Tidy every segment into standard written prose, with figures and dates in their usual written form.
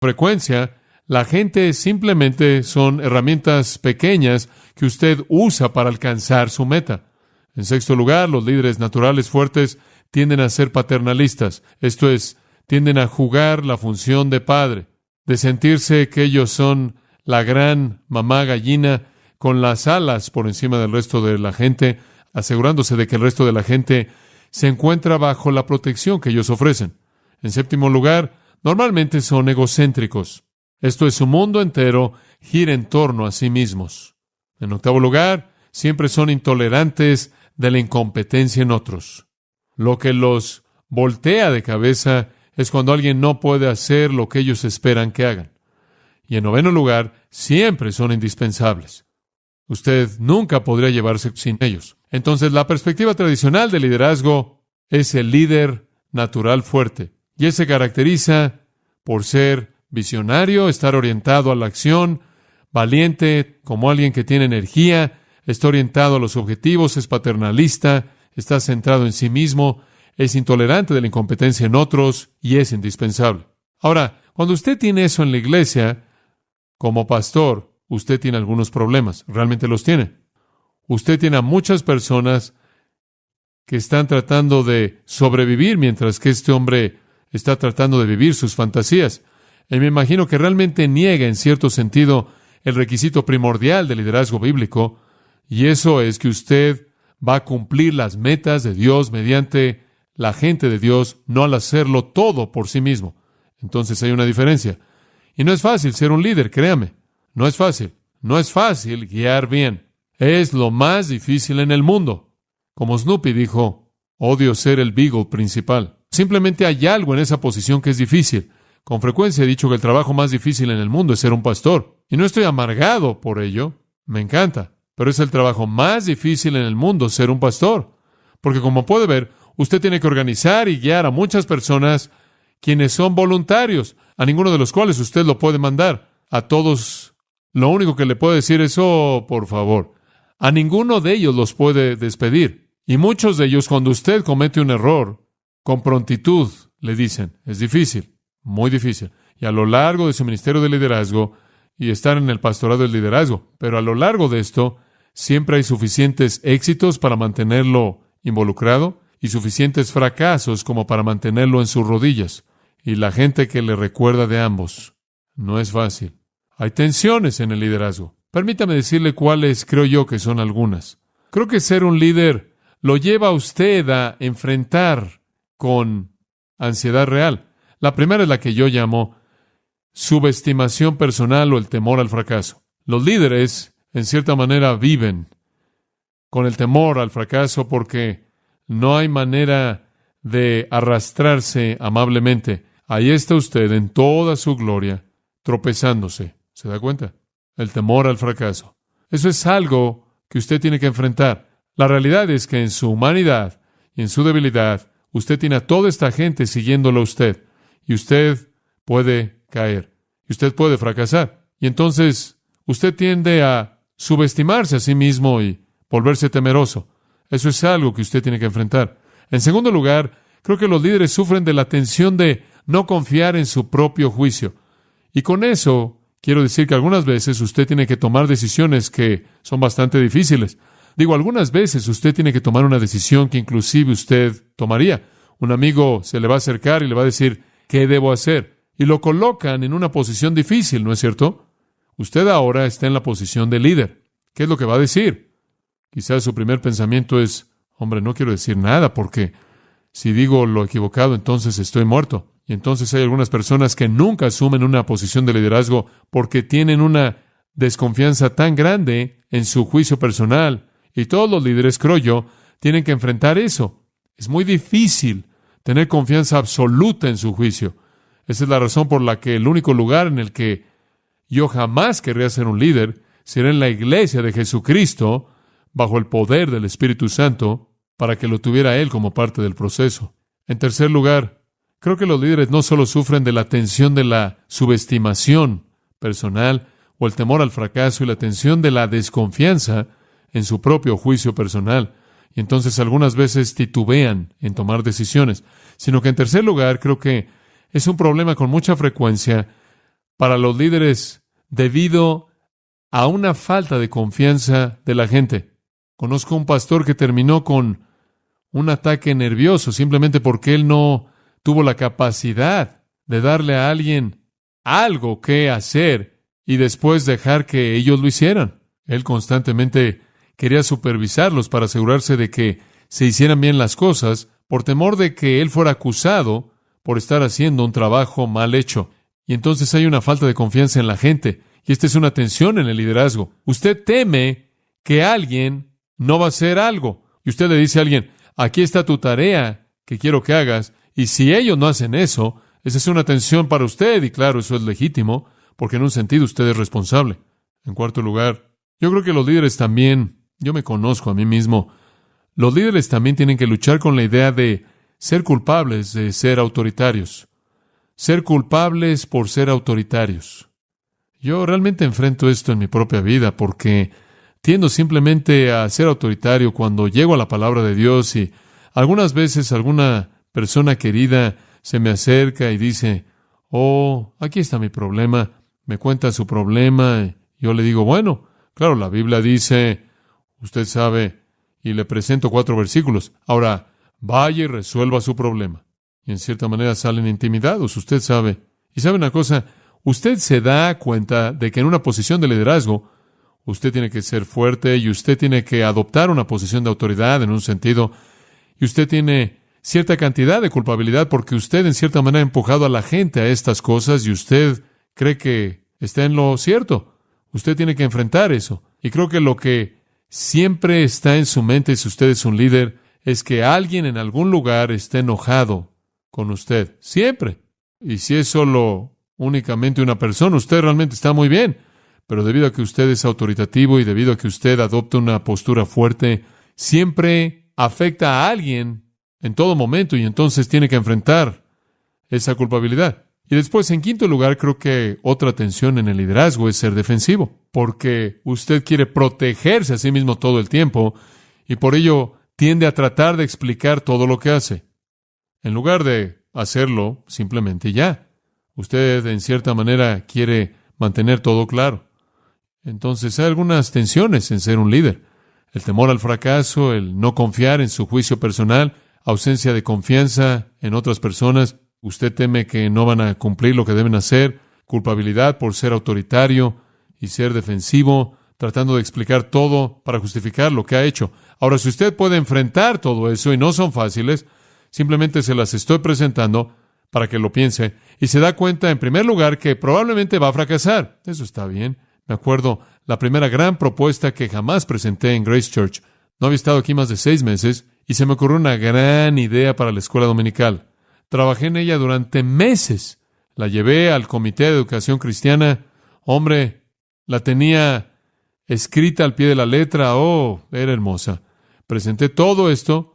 Frecuencia, la gente simplemente son herramientas pequeñas que usted usa para alcanzar su meta. En sexto lugar, los líderes naturales fuertes tienden a ser paternalistas. Esto es, tienden a jugar la función de padre, de sentirse que ellos son la gran mamá gallina con las alas por encima del resto de la gente, asegurándose de que el resto de la gente se encuentra bajo la protección que ellos ofrecen. En séptimo lugar, normalmente son egocéntricos. Esto es, su mundo entero gira en torno a sí mismos. En octavo lugar, siempre son intolerantes de la incompetencia en otros. Lo que los voltea de cabeza es cuando alguien no puede hacer lo que ellos esperan que hagan. Y en noveno lugar, siempre son indispensables. Usted nunca podría llevarse sin ellos. Entonces, la perspectiva tradicional del liderazgo es el líder natural fuerte. Y él se caracteriza por ser visionario, estar orientado a la acción, valiente, como alguien que tiene energía, está orientado a los objetivos, es paternalista, está centrado en sí mismo, es intolerante de la incompetencia en otros y es indispensable. Ahora, cuando usted tiene eso en la iglesia, como pastor, usted tiene algunos problemas, realmente los tiene. Usted tiene a muchas personas que están tratando de sobrevivir mientras que este hombre está tratando de vivir sus fantasías. Y me imagino que realmente niega en cierto sentido el requisito primordial del liderazgo bíblico, y eso es que usted va a cumplir las metas de Dios mediante la gente de Dios, no al hacerlo todo por sí mismo. Entonces hay una diferencia. Y no es fácil ser un líder, créame. No es fácil. No es fácil guiar bien. Es lo más difícil en el mundo. Como Snoopy dijo, odio ser el beagle principal. Simplemente hay algo en esa posición que es difícil. Con frecuencia he dicho que el trabajo más difícil en el mundo es ser un pastor. Y no estoy amargado por ello. Me encanta. Pero es el trabajo más difícil en el mundo ser un pastor. Porque como puede ver, usted tiene que organizar y guiar a muchas personas quienes son voluntarios, a ninguno de los cuales usted lo puede mandar. A todos, lo único que le puede decir es, oh, por favor. A ninguno de ellos los puede despedir. Y muchos de ellos, cuando usted comete un error, con prontitud le dicen, es difícil, muy difícil. Y a lo largo de su ministerio de liderazgo y estar en el pastorado del liderazgo, pero a lo largo de esto, siempre hay suficientes éxitos para mantenerlo involucrado y suficientes fracasos como para mantenerlo en sus rodillas. Y la gente que le recuerda de ambos. No es fácil. Hay tensiones en el liderazgo. Permítame decirle cuáles creo yo que son algunas. Creo que ser un líder lo lleva a usted a enfrentar con ansiedad real. La primera es la que yo llamo subestimación personal o el temor al fracaso. Los líderes, en cierta manera, viven con el temor al fracaso porque no hay manera de arrastrarse amablemente. Ahí está usted en toda su gloria, tropezándose. ¿Se da cuenta? El temor al fracaso. Eso es algo que usted tiene que enfrentar. La realidad es que en su humanidad y en su debilidad, usted tiene a toda esta gente siguiéndolo a usted. Y usted puede caer. Y usted puede fracasar. Y entonces, usted tiende a subestimarse a sí mismo y volverse temeroso. Eso es algo que usted tiene que enfrentar. En segundo lugar, creo que los líderes sufren de la tensión de no confiar en su propio juicio. Y con eso, quiero decir que algunas veces usted tiene que tomar decisiones que son bastante difíciles. Digo, algunas veces usted tiene que tomar una decisión que inclusive usted tomaría. Un amigo se le va a acercar y le va a decir, ¿qué debo hacer? Y lo colocan en una posición difícil, ¿no es cierto? Usted ahora está en la posición de líder. ¿Qué es lo que va a decir? Quizás su primer pensamiento es, hombre, no quiero decir nada porque si digo lo equivocado, entonces estoy muerto. Y entonces hay algunas personas que nunca asumen una posición de liderazgo porque tienen una desconfianza tan grande en su juicio personal. Y todos los líderes, creo yo, tienen que enfrentar eso. Es muy difícil tener confianza absoluta en su juicio. Esa es la razón por la que el único lugar en el que yo jamás querría ser un líder será en la iglesia de Jesucristo, bajo el poder del Espíritu Santo, para que lo tuviera Él como parte del proceso. En tercer lugar, creo que los líderes no solo sufren de la tensión de la subestimación personal o el temor al fracaso y la tensión de la desconfianza en su propio juicio personal, y entonces algunas veces titubean en tomar decisiones, sino que en tercer lugar creo que es un problema con mucha frecuencia para los líderes debido a una falta de confianza de la gente. Conozco un pastor que terminó con un ataque nervioso simplemente porque él no tuvo la capacidad de darle a alguien algo que hacer y después dejar que ellos lo hicieran. Él constantemente quería supervisarlos para asegurarse de que se hicieran bien las cosas, por temor de que él fuera acusado por estar haciendo un trabajo mal hecho. Y entonces hay una falta de confianza en la gente. Y esta es una tensión en el liderazgo. Usted teme que alguien no va a hacer algo. Y usted le dice a alguien, aquí está tu tarea que quiero que hagas. Y si ellos no hacen eso, esa es una tensión para usted. Y claro, eso es legítimo, porque en un sentido usted es responsable. En cuarto lugar, yo creo que los líderes también, yo me conozco a mí mismo, los líderes también tienen que luchar con la idea de ser culpables de ser autoritarios. Ser culpables por ser autoritarios. Yo realmente enfrento esto en mi propia vida porque tiendo simplemente a ser autoritario cuando llego a la palabra de Dios y algunas veces alguna persona querida se me acerca y dice, oh, aquí está mi problema, me cuenta su problema y yo le digo, bueno, claro, la Biblia dice, usted sabe, y le presento 4 versículos. Ahora, vaya y resuelva su problema. Y en cierta manera salen intimidados, usted sabe. Y sabe una cosa, usted se da cuenta de que en una posición de liderazgo, usted tiene que ser fuerte y usted tiene que adoptar una posición de autoridad en un sentido, y usted tiene cierta cantidad de culpabilidad porque usted en cierta manera ha empujado a la gente a estas cosas y usted cree que está en lo cierto. Usted tiene que enfrentar eso. Y creo que lo que siempre está en su mente si usted es un líder es que alguien en algún lugar esté enojado con usted. Siempre. Y si es solo únicamente una persona, usted realmente está muy bien. Pero debido a que usted es autoritativo y debido a que usted adopta una postura fuerte, siempre afecta a alguien en todo momento y entonces tiene que enfrentar esa culpabilidad. Y después, en quinto lugar, creo que otra tensión en el liderazgo es ser defensivo, porque usted quiere protegerse a sí mismo todo el tiempo y por ello tiende a tratar de explicar todo lo que hace, en lugar de hacerlo simplemente ya. Usted, en cierta manera, quiere mantener todo claro. Entonces, hay algunas tensiones en ser un líder. El temor al fracaso, el no confiar en su juicio personal, ausencia de confianza en otras personas. Usted teme que no van a cumplir lo que deben hacer, culpabilidad por ser autoritario y ser defensivo, tratando de explicar todo para justificar lo que ha hecho. Ahora, si usted puede enfrentar todo eso y no son fáciles, simplemente se las estoy presentando para que lo piense y se da cuenta, en primer lugar, que probablemente va a fracasar. Eso está bien. Me acuerdo la primera gran propuesta que jamás presenté en Grace Church. No había estado aquí más de 6 meses y se me ocurrió una gran idea para la escuela dominical. Trabajé en ella durante meses. La llevé al Comité de Educación Cristiana. Hombre, la tenía escrita al pie de la letra. Oh, era hermosa. Presenté todo esto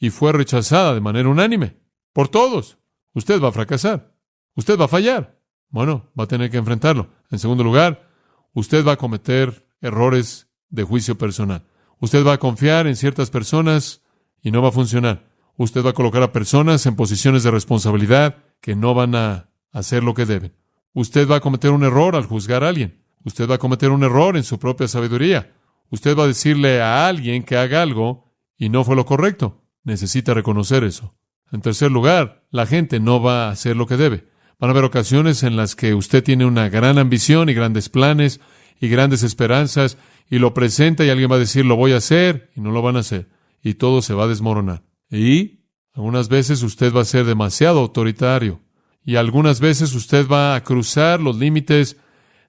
y fue rechazada de manera unánime. Por todos. Usted va a fracasar. Usted va a fallar. Bueno, va a tener que enfrentarlo. En segundo lugar, usted va a cometer errores de juicio personal. Usted va a confiar en ciertas personas y no va a funcionar. Usted va a colocar a personas en posiciones de responsabilidad que no van a hacer lo que deben. Usted va a cometer un error al juzgar a alguien. Usted va a cometer un error en su propia sabiduría. Usted va a decirle a alguien que haga algo y no fue lo correcto. Necesita reconocer eso. En tercer lugar, la gente no va a hacer lo que debe. Van a haber ocasiones en las que usted tiene una gran ambición y grandes planes y grandes esperanzas y lo presenta y alguien va a decir lo voy a hacer y no lo van a hacer y todo se va a desmoronar. Y algunas veces usted va a ser demasiado autoritario y algunas veces usted va a cruzar los límites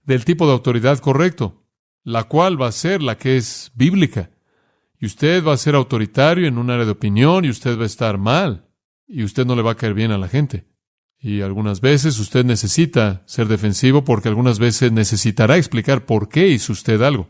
del tipo de autoridad correcto, la cual va a ser la que es bíblica. Y usted va a ser autoritario en un área de opinión y usted va a estar mal y usted no le va a caer bien a la gente. Y algunas veces usted necesita ser defensivo porque algunas veces necesitará explicar por qué hizo usted algo.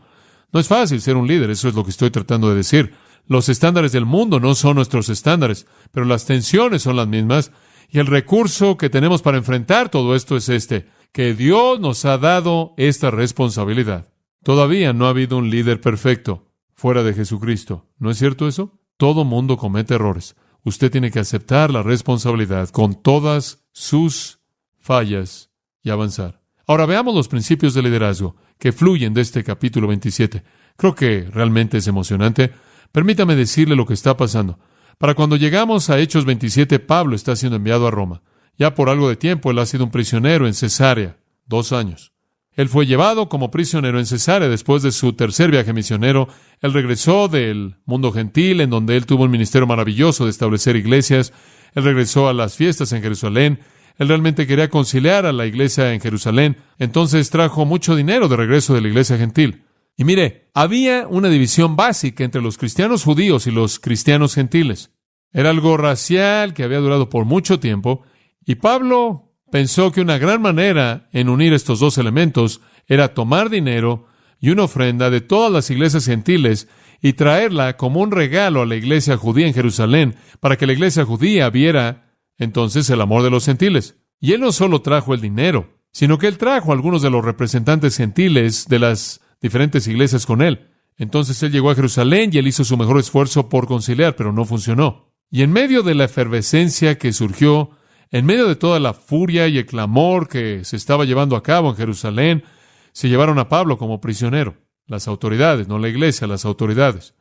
No es fácil ser un líder, eso es lo que estoy tratando de decir. Los estándares del mundo no son nuestros estándares, pero las tensiones son las mismas y el recurso que tenemos para enfrentar todo esto es que Dios nos ha dado esta responsabilidad. Todavía no ha habido un líder perfecto fuera de Jesucristo. ¿No es cierto eso? Todo mundo comete errores. Usted tiene que aceptar la responsabilidad con todas sus fallas y avanzar. Ahora veamos los principios de liderazgo que fluyen de este capítulo 27. Creo que realmente es emocionante. Permítame decirle lo que está pasando. Para cuando llegamos a Hechos 27, Pablo está siendo enviado a Roma. Ya por algo de tiempo, él ha sido un prisionero en Cesarea, 2 años. Él fue llevado como prisionero en Cesarea después de su tercer viaje misionero. Él regresó del mundo gentil, en donde él tuvo un ministerio maravilloso de establecer iglesias. Él regresó a las fiestas en Jerusalén. Él realmente quería conciliar a la iglesia en Jerusalén. Entonces trajo mucho dinero de regreso de la iglesia gentil. Y mire, había una división básica entre los cristianos judíos y los cristianos gentiles. Era algo racial que había durado por mucho tiempo. Y Pablo pensó que una gran manera en unir estos dos elementos era tomar dinero y una ofrenda de todas las iglesias gentiles y traerla como un regalo a la iglesia judía en Jerusalén para que la iglesia judía viera entonces el amor de los gentiles. Y él no solo trajo el dinero, sino que él trajo a algunos de los representantes gentiles de las diferentes iglesias con él. Entonces él llegó a Jerusalén y él hizo su mejor esfuerzo por conciliar, pero no funcionó. Y en medio de la efervescencia que surgió, en medio de toda la furia y el clamor que se estaba llevando a cabo en Jerusalén, se llevaron a Pablo como prisionero. Las autoridades, no la iglesia, las autoridades.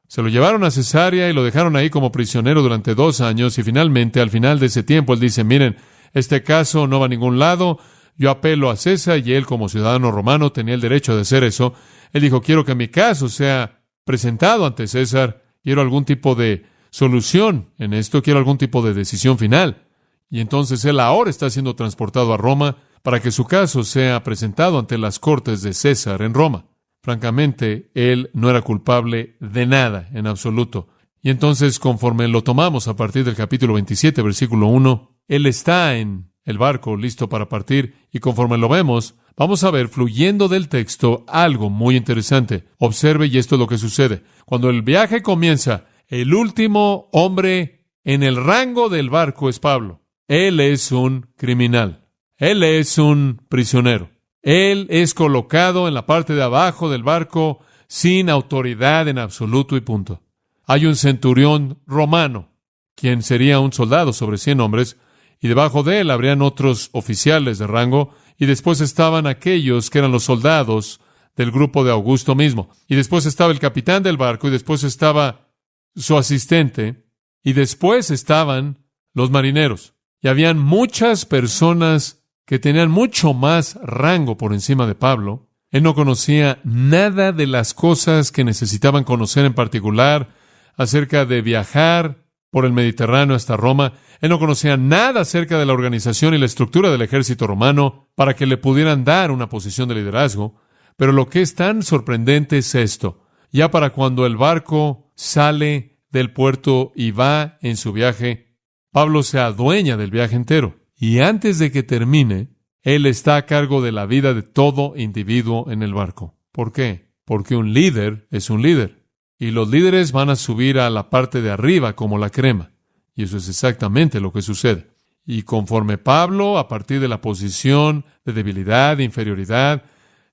Se lo llevaron a Cesarea y lo dejaron ahí como prisionero durante 2 años y finalmente, al final de ese tiempo, él dice, miren, este caso no va a ningún lado, yo apelo a César y él como ciudadano romano tenía el derecho de hacer eso. Él dijo, quiero que mi caso sea presentado ante César, quiero algún tipo de solución en esto, quiero algún tipo de decisión final. Y entonces él ahora está siendo transportado a Roma para que su caso sea presentado ante las cortes de César en Roma. Francamente, él no era culpable de nada en absoluto. Y entonces, conforme lo tomamos a partir del capítulo 27, versículo 1, él está en el barco listo para partir y conforme lo vemos, vamos a ver fluyendo del texto algo muy interesante. Observe y esto es lo que sucede. Cuando el viaje comienza, el último hombre en el rango del barco es Pablo. Él es un criminal. Él es un prisionero. Él es colocado en la parte de abajo del barco sin autoridad en absoluto y punto. Hay un centurión romano, quien sería un soldado sobre 100 hombres, y debajo de él habrían otros oficiales de rango, y después estaban aquellos que eran los soldados del grupo de Augusto mismo. Y después estaba el capitán del barco, y después estaba su asistente, y después estaban los marineros. Y habían muchas personas que tenían mucho más rango por encima de Pablo. Él no conocía nada de las cosas que necesitaban conocer en particular acerca de viajar por el Mediterráneo hasta Roma. Él no conocía nada acerca de la organización y la estructura del ejército romano para que le pudieran dar una posición de liderazgo. Pero lo que es tan sorprendente es esto. Ya para cuando el barco sale del puerto y va en su viaje, Pablo se adueña del viaje entero. Y antes de que termine, él está a cargo de la vida de todo individuo en el barco. ¿Por qué? Porque un líder es un líder. Y los líderes van a subir a la parte de arriba como la crema. Y eso es exactamente lo que sucede. Y conforme Pablo, a partir de la posición de debilidad, de inferioridad,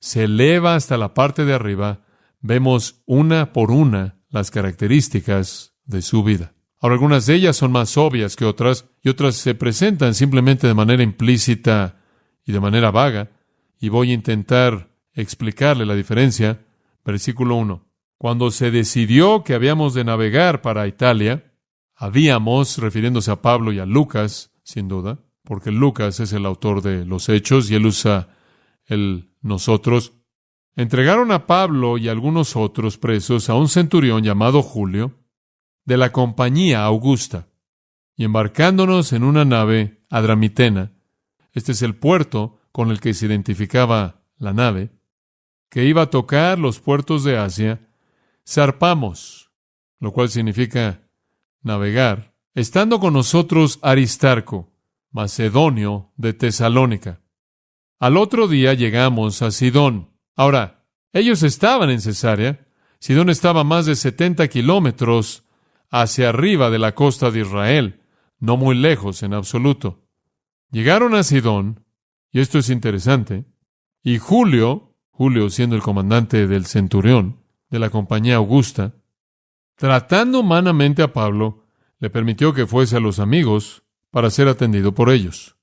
se eleva hasta la parte de arriba, vemos una por una las características de su vida. Ahora, algunas de ellas son más obvias que otras, y otras se presentan simplemente de manera implícita y de manera vaga, y voy a intentar explicarle la diferencia. Versículo 1. Cuando se decidió que habíamos de navegar para Italia, habíamos, refiriéndose a Pablo y a Lucas, sin duda, porque Lucas es el autor de los Hechos y él usa el nosotros, entregaron a Pablo y a algunos otros presos a un centurión llamado Julio, de la compañía Augusta, y embarcándonos en una nave adramitena, este es el puerto con el que se identificaba la nave, que iba a tocar los puertos de Asia, zarpamos, lo cual significa navegar, estando con nosotros Aristarco, macedonio de Tesalónica. Al otro día llegamos a Sidón. Ahora, ellos estaban en Cesarea. Sidón estaba a más de 70 kilómetros hacia arriba de la costa de Israel, no muy lejos en absoluto. Llegaron a Sidón, y esto es interesante, y Julio siendo el comandante del centurión de la compañía Augusta, tratando humanamente a Pablo, le permitió que fuese a los amigos para ser atendido por ellos.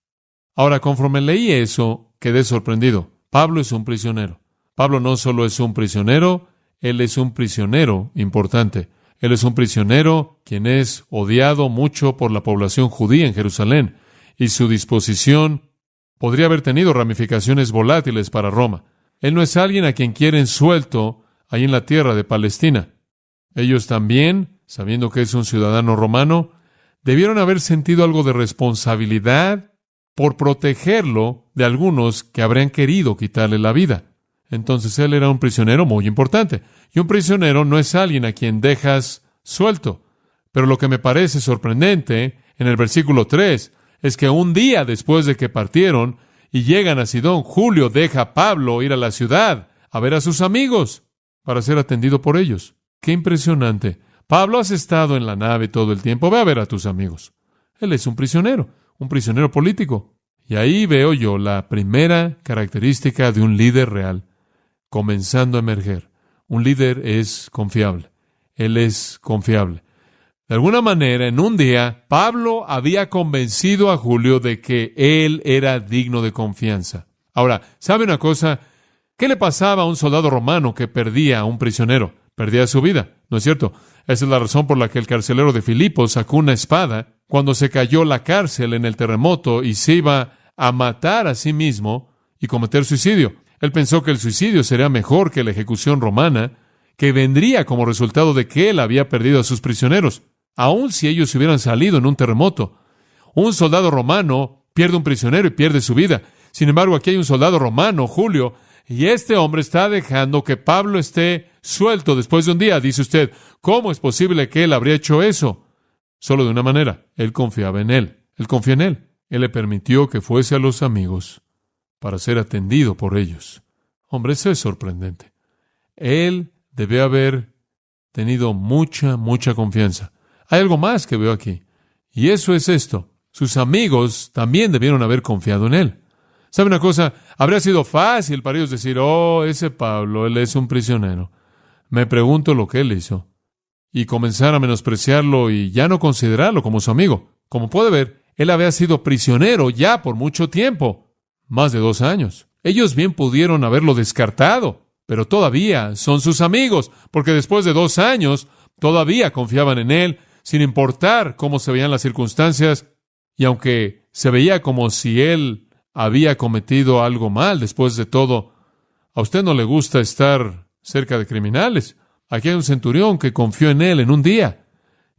Ahora, conforme leí eso, quedé sorprendido. Pablo es un prisionero. Pablo no solo es un prisionero, él es un prisionero importante. Él es un prisionero quien es odiado mucho por la población judía en Jerusalén, y su disposición podría haber tenido ramificaciones volátiles para Roma. Él no es alguien a quien quieren suelto ahí en la tierra de Palestina. Ellos también, sabiendo que es un ciudadano romano, debieron haber sentido algo de responsabilidad por protegerlo de algunos que habrían querido quitarle la vida. Entonces él era un prisionero muy importante. Y un prisionero no es alguien a quien dejas suelto. Pero lo que me parece sorprendente en el versículo 3 es que un día después de que partieron y llegan a Sidón, Julio deja a Pablo ir a la ciudad a ver a sus amigos para ser atendido por ellos. ¡Qué impresionante! Pablo, has estado en la nave todo el tiempo. Ve a ver a tus amigos. Él es un prisionero político. Y ahí veo yo la primera característica de un líder real comenzando a emerger. Un líder es confiable. Él es confiable. De alguna manera, en un día, Pablo había convencido a Julio de que él era digno de confianza. Ahora, ¿sabe una cosa? ¿Qué le pasaba a un soldado romano que perdía a un prisionero? Perdía su vida, ¿no es cierto? Esa es la razón por la que el carcelero de Filipo sacó una espada cuando se cayó la cárcel en el terremoto y se iba a matar a sí mismo y cometer suicidio. Él pensó que el suicidio sería mejor que la ejecución romana, que vendría como resultado de que él había perdido a sus prisioneros, aun si ellos hubieran salido en un terremoto. Un soldado romano pierde un prisionero y pierde su vida. Sin embargo, aquí hay un soldado romano, Julio, y este hombre está dejando que Pablo esté suelto después de un día. Dice usted, ¿cómo es posible que él habría hecho eso? Solo de una manera. Él confiaba en él. Él confía en él. Él le permitió que fuese a los amigos para ser atendido por ellos. Hombre, eso es sorprendente. Él debe haber tenido mucha confianza. Hay algo más que veo aquí, y eso es esto. Sus amigos también debieron haber confiado en él. ¿Sabe una cosa? Habría sido fácil para ellos decir, ese Pablo, él es un prisionero. Me pregunto lo que él hizo. Y comenzar a menospreciarlo y ya no considerarlo como su amigo. Como puede ver, él había sido prisionero ya por mucho tiempo. Más de 2 años. Ellos bien pudieron haberlo descartado, pero todavía son sus amigos, porque después de 2 años todavía confiaban en él, sin importar cómo se veían las circunstancias, y aunque se veía como si él había cometido algo mal después de todo, a usted no le gusta estar cerca de criminales. Aquí hay un centurión que confió en él en un día,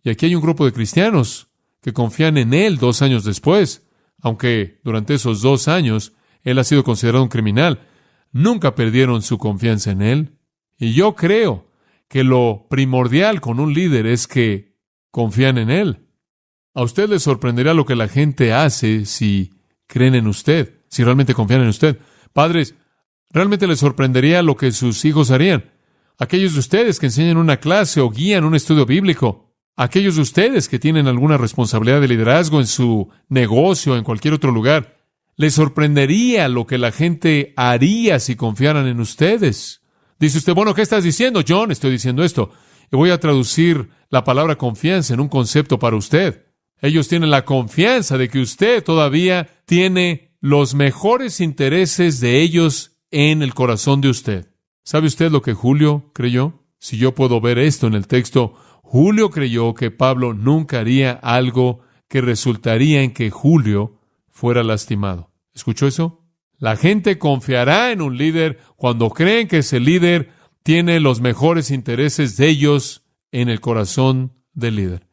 y aquí hay un grupo de cristianos que confían en él 2 años después, aunque durante esos 2 años él ha sido considerado un criminal. Nunca perdieron su confianza en él. Y yo creo que lo primordial con un líder es que confían en él. A usted le sorprenderá lo que la gente hace si creen en usted, si realmente confían en usted. Padres, realmente les sorprendería lo que sus hijos harían. Aquellos de ustedes que enseñan una clase o guían un estudio bíblico. Aquellos de ustedes que tienen alguna responsabilidad de liderazgo en su negocio o en cualquier otro lugar. Les sorprendería lo que la gente haría si confiaran en ustedes. Dice usted, bueno, ¿qué estás diciendo, John? Estoy diciendo esto. Y voy a traducir la palabra confianza en un concepto para usted. Ellos tienen la confianza de que usted todavía tiene los mejores intereses de ellos en el corazón de usted. ¿Sabe usted lo que Julio creyó? Si yo puedo ver esto en el texto, Julio creyó que Pablo nunca haría algo que resultaría en que Julio fuera lastimado. ¿Escuchó eso? La gente confiará en un líder cuando creen que ese líder tiene los mejores intereses de ellos en el corazón del líder.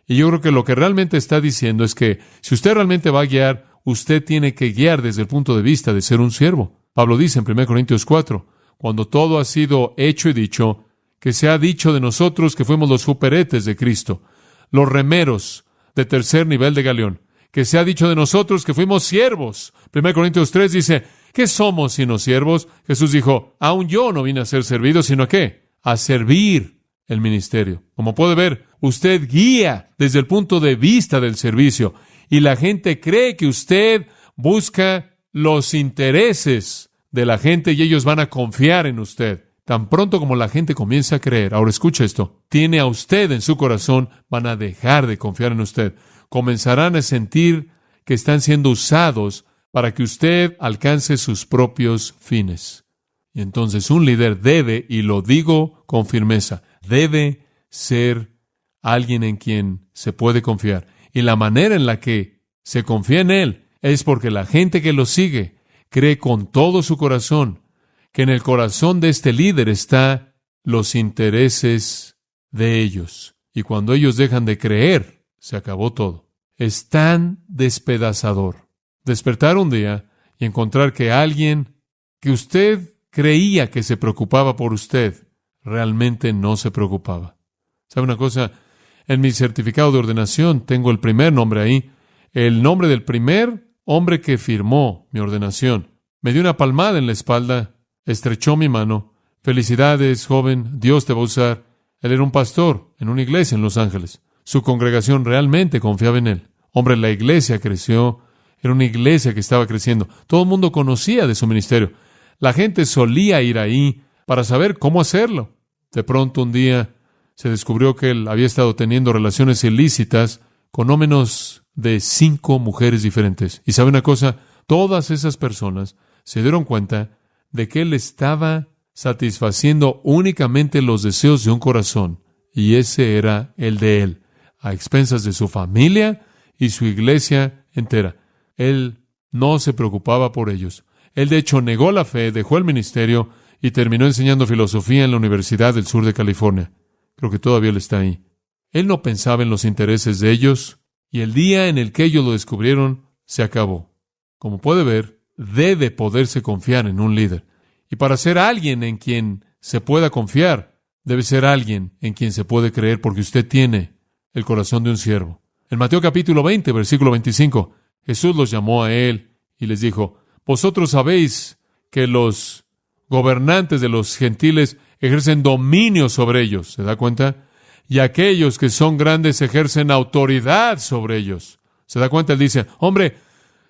Y yo creo que lo que realmente está diciendo es que si usted realmente va a guiar, usted tiene que guiar desde el punto de vista de ser un siervo. Pablo dice en 1 Corintios 4, cuando todo ha sido hecho y dicho, que se ha dicho de nosotros que fuimos los juperetes de Cristo, los remeros de tercer nivel de galeón, que se ha dicho de nosotros que fuimos siervos. 1 Corintios 3 dice, ¿qué somos sino siervos? Jesús dijo, aun yo no vine a ser servido, sino ¿a qué? A servir el ministerio. Como puede ver, usted guía desde el punto de vista del servicio, y la gente cree que usted busca los intereses de la gente y ellos van a confiar en usted. Tan pronto como la gente comienza a creer, ahora escuche esto, tiene a usted en su corazón, van a dejar de confiar en usted. Comenzarán a sentir que están siendo usados para que usted alcance sus propios fines. Y entonces un líder debe, y lo digo con firmeza, debe ser alguien en quien se puede confiar. Y la manera en la que se confía en él es porque la gente que lo sigue cree con todo su corazón que en el corazón de este líder está los intereses de ellos. Y cuando ellos dejan de creer, se acabó todo. Es tan despedazador despertar un día y encontrar que alguien que usted creía que se preocupaba por usted, realmente no se preocupaba. ¿Sabe una cosa? En mi certificado de ordenación tengo el primer nombre ahí, el nombre del primer hombre que firmó mi ordenación. Me dio una palmada en la espalda, estrechó mi mano. Felicidades, joven, Dios te va a usar. Él era un pastor en una iglesia en Los Ángeles. Su congregación realmente confiaba en él. Hombre, la iglesia creció. Era una iglesia que estaba creciendo. Todo el mundo conocía de su ministerio. La gente solía ir ahí para saber cómo hacerlo. De pronto, un día, se descubrió que él había estado teniendo relaciones ilícitas con no menos de 5 mujeres diferentes. Y ¿sabe una cosa? Todas esas personas se dieron cuenta de que él estaba satisfaciendo únicamente los deseos de un corazón, y ese era el de él, a expensas de su familia y su iglesia entera. Él no se preocupaba por ellos. Él, de hecho, negó la fe, dejó el ministerio y terminó enseñando filosofía en la Universidad del Sur de California. Creo que todavía él está ahí. Él no pensaba en los intereses de ellos, y el día en el que ellos lo descubrieron, se acabó. Como puede ver, debe poderse confiar en un líder. Y para ser alguien en quien se pueda confiar, debe ser alguien en quien se puede creer, porque usted tiene el corazón de un siervo. En Mateo capítulo 20, versículo 25, Jesús los llamó a él y les dijo: vosotros sabéis que los gobernantes de los gentiles ejercen dominio sobre ellos. ¿Se da cuenta? Y aquellos que son grandes ejercen autoridad sobre ellos. ¿Se da cuenta? Él dice: hombre,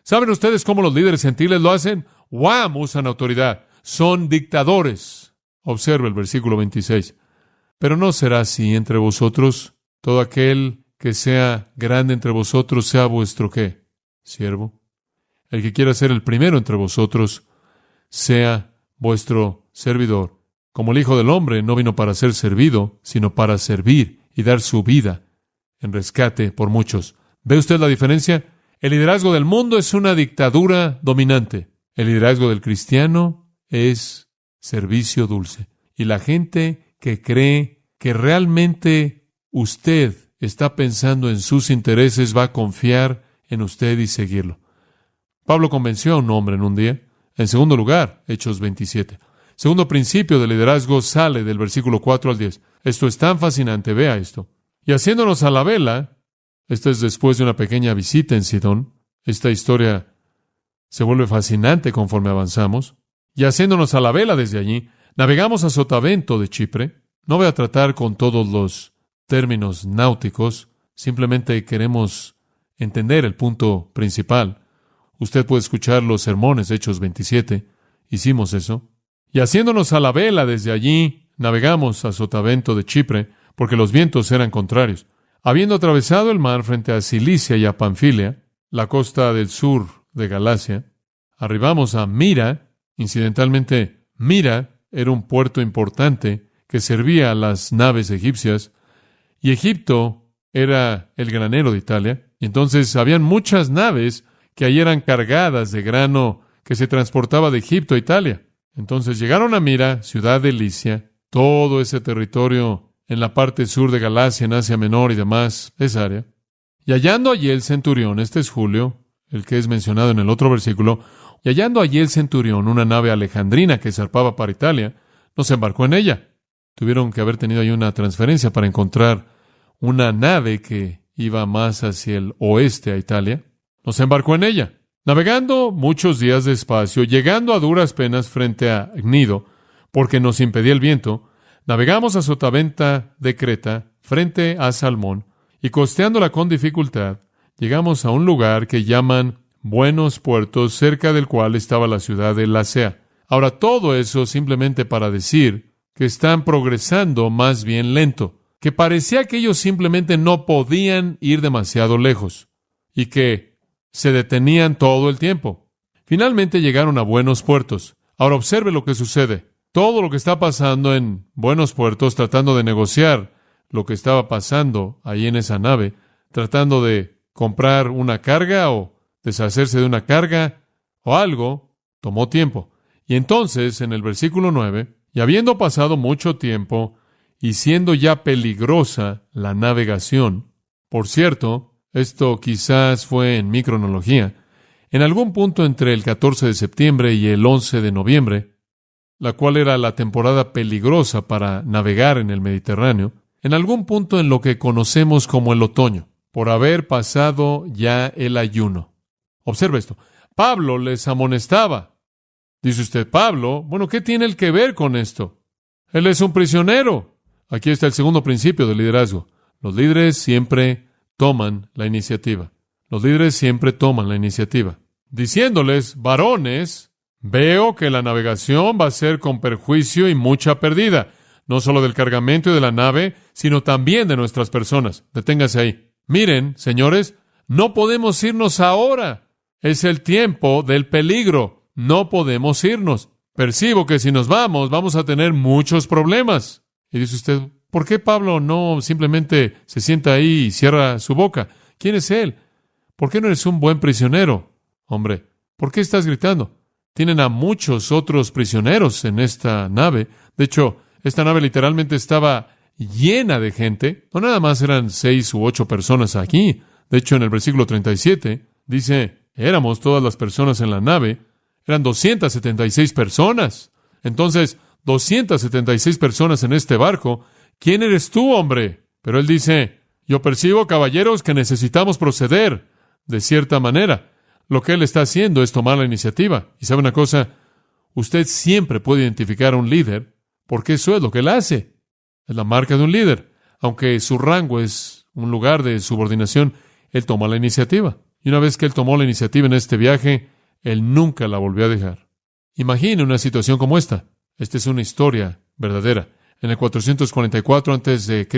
¿saben ustedes cómo los líderes gentiles lo hacen? ¡Wam! Usan autoridad. Son dictadores. Observe el versículo 26. Pero no será así entre vosotros. Todo aquel que sea grande entre vosotros sea vuestro ¿qué? Siervo. El que quiera ser el primero entre vosotros sea vuestro servidor. Como el Hijo del Hombre no vino para ser servido, sino para servir y dar su vida en rescate por muchos. ¿Ve usted la diferencia? El liderazgo del mundo es una dictadura dominante. El liderazgo del cristiano es servicio dulce. Y la gente que cree que realmente usted está pensando en sus intereses va a confiar en usted y seguirlo. Pablo convenció a un hombre en un día. En segundo lugar, Hechos 27. Segundo principio de liderazgo sale del versículo 4 al 10. Esto es tan fascinante, vea esto. Y haciéndonos a la vela, esta es después de una pequeña visita en Sidón. Esta historia se vuelve fascinante conforme avanzamos. Y haciéndonos a la vela desde allí, navegamos a Sotavento de Chipre. No voy a tratar con todos los términos náuticos, simplemente queremos entender el punto principal. Usted puede escuchar los sermones de Hechos 27. Hicimos eso. Y haciéndonos a la vela desde allí, navegamos a Sotavento de Chipre, porque los vientos eran contrarios. Habiendo atravesado el mar frente a Cilicia y a Panfilia, la costa del sur de Galacia, arribamos a Mira. Incidentalmente, Mira era un puerto importante que servía a las naves egipcias, y Egipto era el granero de Italia. Y entonces habían muchas naves que allí eran cargadas de grano que se transportaba de Egipto a Italia. Entonces llegaron a Mira, ciudad de Licia, todo ese territorio en la parte sur de Galacia, en Asia Menor y demás, esa área. Y hallando allí el centurión, este es Julio, el que es mencionado en el otro versículo, y hallando allí el centurión una nave alejandrina que zarpaba para Italia, nos embarcó en ella. Tuvieron que haber tenido ahí una transferencia para encontrar una nave que iba más hacia el oeste a Italia. Nos embarcó en ella. Navegando muchos días despacio, llegando a duras penas frente a Gnido, porque nos impedía el viento, navegamos a Sotaventa de Creta, frente a Salmón, y costeándola con dificultad, llegamos a un lugar que llaman Buenos Puertos, cerca del cual estaba la ciudad de Lasea. Ahora, todo eso simplemente para decir que están progresando más bien lento, que parecía que ellos simplemente no podían ir demasiado lejos, y que se detenían todo el tiempo. Finalmente llegaron a buenos puertos. Ahora observe lo que sucede. Todo lo que está pasando en buenos puertos, tratando de negociar lo que estaba pasando ahí en esa nave, tratando de comprar una carga o deshacerse de una carga o algo, tomó tiempo. Y entonces, en el versículo 9, y habiendo pasado mucho tiempo y siendo ya peligrosa la navegación, por cierto, esto quizás fue en mi cronología, en algún punto entre el 14 de septiembre y el 11 de noviembre, la cual era la temporada peligrosa para navegar en el Mediterráneo, en algún punto en lo que conocemos como el otoño, por haber pasado ya el ayuno. Observe esto. Pablo les amonestaba. Dice usted, Pablo, bueno, ¿qué tiene él que ver con esto? Él es un prisionero. Aquí está el segundo principio del liderazgo. Los líderes siempre toman la iniciativa. Los líderes siempre toman la iniciativa. Diciéndoles, varones, veo que la navegación va a ser con perjuicio y mucha pérdida, no solo del cargamento y de la nave, sino también de nuestras personas. Deténgase ahí. Miren, señores, no podemos irnos ahora. Es el tiempo del peligro. No podemos irnos. Percibo que si nos vamos a tener muchos problemas. Y dice usted, ¿por qué Pablo no simplemente se sienta ahí y cierra su boca? ¿Quién es él? ¿Por qué no eres un buen prisionero? Hombre, ¿por qué estás gritando? Tienen a muchos otros prisioneros en esta nave. De hecho, esta nave literalmente estaba llena de gente. No nada más eran 6 u 8 personas aquí. De hecho, en el versículo 37 dice, éramos todas las personas en la nave. Eran 276 personas. Entonces, 276 personas en este barco. ¿Quién eres tú, hombre? Pero él dice, yo percibo, caballeros, que necesitamos proceder de cierta manera. Lo que él está haciendo es tomar la iniciativa. Y sabe una cosa, usted siempre puede identificar a un líder porque eso es lo que él hace. Es la marca de un líder. Aunque su rango es un lugar de subordinación, él toma la iniciativa. Y una vez que él tomó la iniciativa en este viaje, él nunca la volvió a dejar. Imagine una situación como esta. Esta es una historia verdadera. En el 444 a.C.,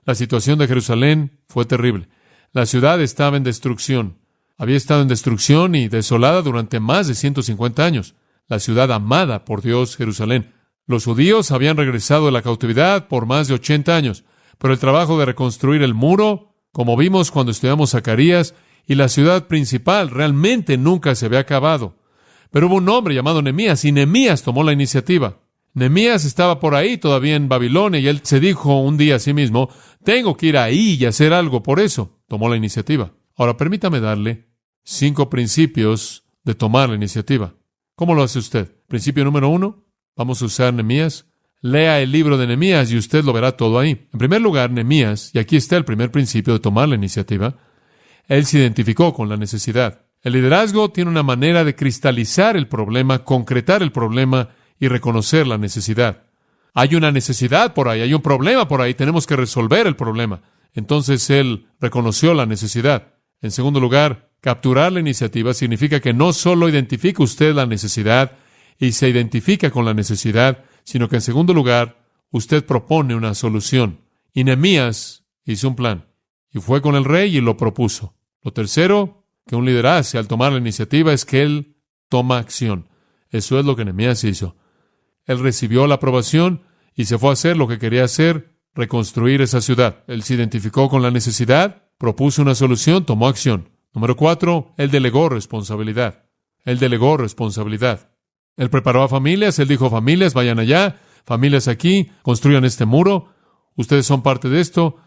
la situación de Jerusalén fue terrible. La ciudad estaba en destrucción. Había estado en destrucción y desolada durante más de 150 años. La ciudad amada por Dios, Jerusalén. Los judíos habían regresado de la cautividad por más de 80 años, pero el trabajo de reconstruir el muro, como vimos cuando estudiamos Zacarías, y la ciudad principal realmente nunca se había acabado. Pero hubo un hombre llamado Nehemías, y Nehemías tomó la iniciativa. Nehemías estaba por ahí todavía en Babilonia, y él se dijo un día a sí mismo, tengo que ir ahí y hacer algo por eso. Tomó la iniciativa. Ahora, permítame darle 5 principios de tomar la iniciativa. ¿Cómo lo hace usted? Principio número 1, vamos a usar Nehemías. Lea el libro de Nehemías y usted lo verá todo ahí. En primer lugar, Nehemías, y aquí está el primer principio de tomar la iniciativa, él se identificó con la necesidad. El liderazgo tiene una manera de cristalizar el problema, concretar el problema y reconocer la necesidad. Hay una necesidad por ahí, hay un problema por ahí, tenemos que resolver el problema. Entonces él reconoció la necesidad. En segundo lugar, capturar la iniciativa significa que no solo identifica usted la necesidad y se identifica con la necesidad, sino que en segundo lugar, usted propone una solución. Y Nehemías hizo un plan y fue con el rey y lo propuso. Lo tercero que un líder hace al tomar la iniciativa es que él toma acción. Eso es lo que Nehemías hizo. Él recibió la aprobación y se fue a hacer lo que quería hacer, reconstruir esa ciudad. Él se identificó con la necesidad, propuso una solución, tomó acción. Número 4, él delegó responsabilidad. Él delegó responsabilidad. Él preparó a familias, él dijo, familias, vayan allá, familias aquí, construyan este muro. Ustedes son parte de esto.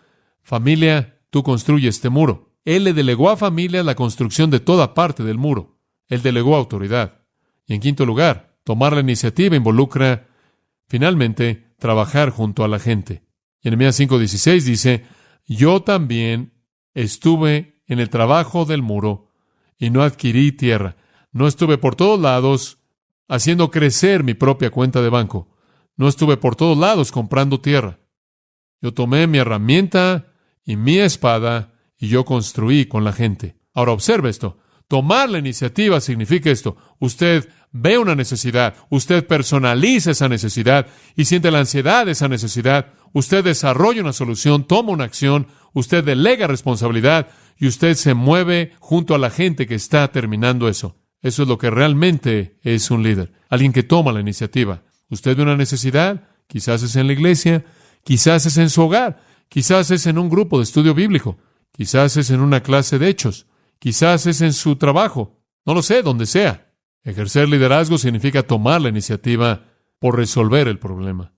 Familia, tú construye este muro. Él le delegó a familias la construcción de toda parte del muro. Él delegó autoridad. Y en quinto lugar, tomar la iniciativa involucra, finalmente, trabajar junto a la gente. Y en Nehemías 5:16 dice, yo también estuve en el trabajo del muro y no adquirí tierra. No estuve por todos lados haciendo crecer mi propia cuenta de banco. No estuve por todos lados comprando tierra. Yo tomé mi herramienta y mi espada y yo construí con la gente. Ahora observe esto. Tomar la iniciativa significa esto. Usted ve una necesidad, usted personaliza esa necesidad y siente la ansiedad de esa necesidad. Usted desarrolla una solución, toma una acción, usted delega responsabilidad y usted se mueve junto a la gente que está terminando eso. Eso es lo que realmente es un líder. Alguien que toma la iniciativa. Usted ve una necesidad, quizás es en la iglesia, quizás es en su hogar, quizás es en un grupo de estudio bíblico, quizás es en una clase de hechos, quizás es en su trabajo. No lo sé, donde sea. Ejercer liderazgo significa tomar la iniciativa por resolver el problema.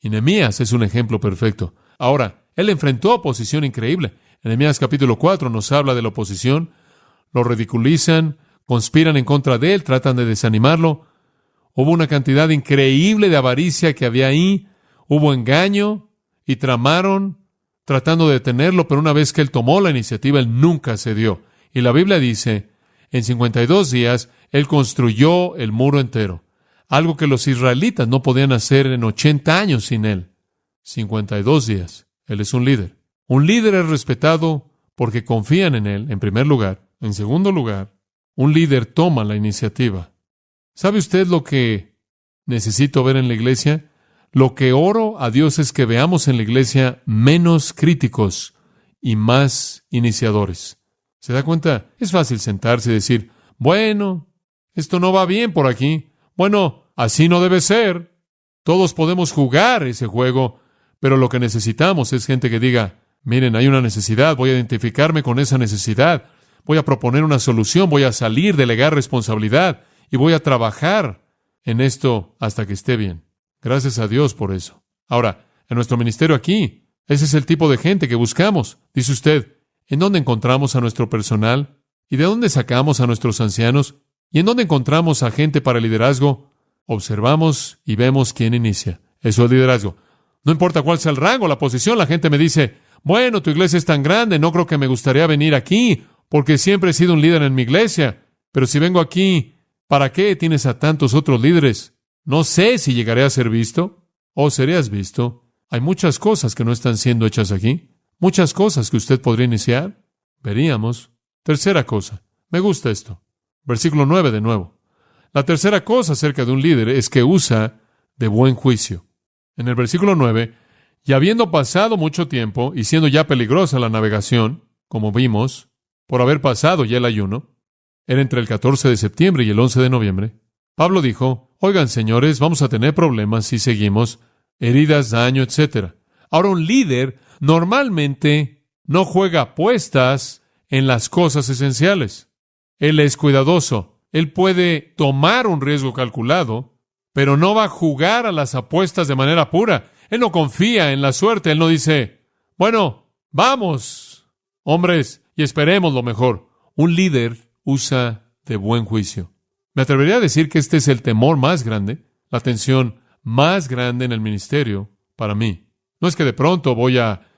Y Nehemías es un ejemplo perfecto. Ahora, él enfrentó oposición increíble. En Nehemías capítulo 4 nos habla de la oposición. Lo ridiculizan, conspiran en contra de él, tratan de desanimarlo. Hubo una cantidad increíble de avaricia que había ahí. Hubo engaño y tramaron tratando de detenerlo, pero una vez que él tomó la iniciativa, él nunca cedió. Y la Biblia dice, en 52 días, él construyó el muro entero. Algo que los israelitas no podían hacer en 80 años sin él. 52 días. Él es un líder. Un líder es respetado porque confían en él, en primer lugar. En segundo lugar, un líder toma la iniciativa. ¿Sabe usted lo que necesito ver en la iglesia? Lo que oro a Dios es que veamos en la iglesia menos críticos y más iniciadores. ¿Se da cuenta? Es fácil sentarse y decir, bueno, esto no va bien por aquí. Bueno, así no debe ser. Todos podemos jugar ese juego, pero lo que necesitamos es gente que diga, miren, hay una necesidad, voy a identificarme con esa necesidad, voy a proponer una solución, voy a salir, delegar responsabilidad y voy a trabajar en esto hasta que esté bien. Gracias a Dios por eso. Ahora, en nuestro ministerio aquí, ese es el tipo de gente que buscamos. Dice usted, ¿en dónde encontramos a nuestro personal? ¿Y de dónde sacamos a nuestros ancianos? ¿Y en dónde encontramos a gente para el liderazgo? Observamos y vemos quién inicia. Eso es liderazgo. No importa cuál sea el rango, la posición, la gente me dice, bueno, tu iglesia es tan grande, no creo que me gustaría venir aquí, porque siempre he sido un líder en mi iglesia. Pero si vengo aquí, ¿para qué tienes a tantos otros líderes? No sé si llegaré a ser visto o serías visto. Hay muchas cosas que no están siendo hechas aquí. Muchas cosas que usted podría iniciar. Veríamos. Tercera cosa. Me gusta esto. Versículo 9 de nuevo. La tercera cosa acerca de un líder es que usa de buen juicio. En el versículo 9, y habiendo pasado mucho tiempo y siendo ya peligrosa la navegación, como vimos, por haber pasado ya el ayuno, era entre el 14 de septiembre y el 11 de noviembre, Pablo dijo, oigan señores, vamos a tener problemas si seguimos, heridas, daño, etc. Ahora un líder normalmente no juega apuestas en las cosas esenciales. Él es cuidadoso. Él puede tomar un riesgo calculado, pero no va a jugar a las apuestas de manera pura. Él no confía en la suerte. Él no dice, bueno, vamos, hombres, y esperemos lo mejor. Un líder usa de buen juicio. Me atrevería a decir que este es el temor más grande, la tensión más grande en el ministerio para mí. No es que de pronto voy a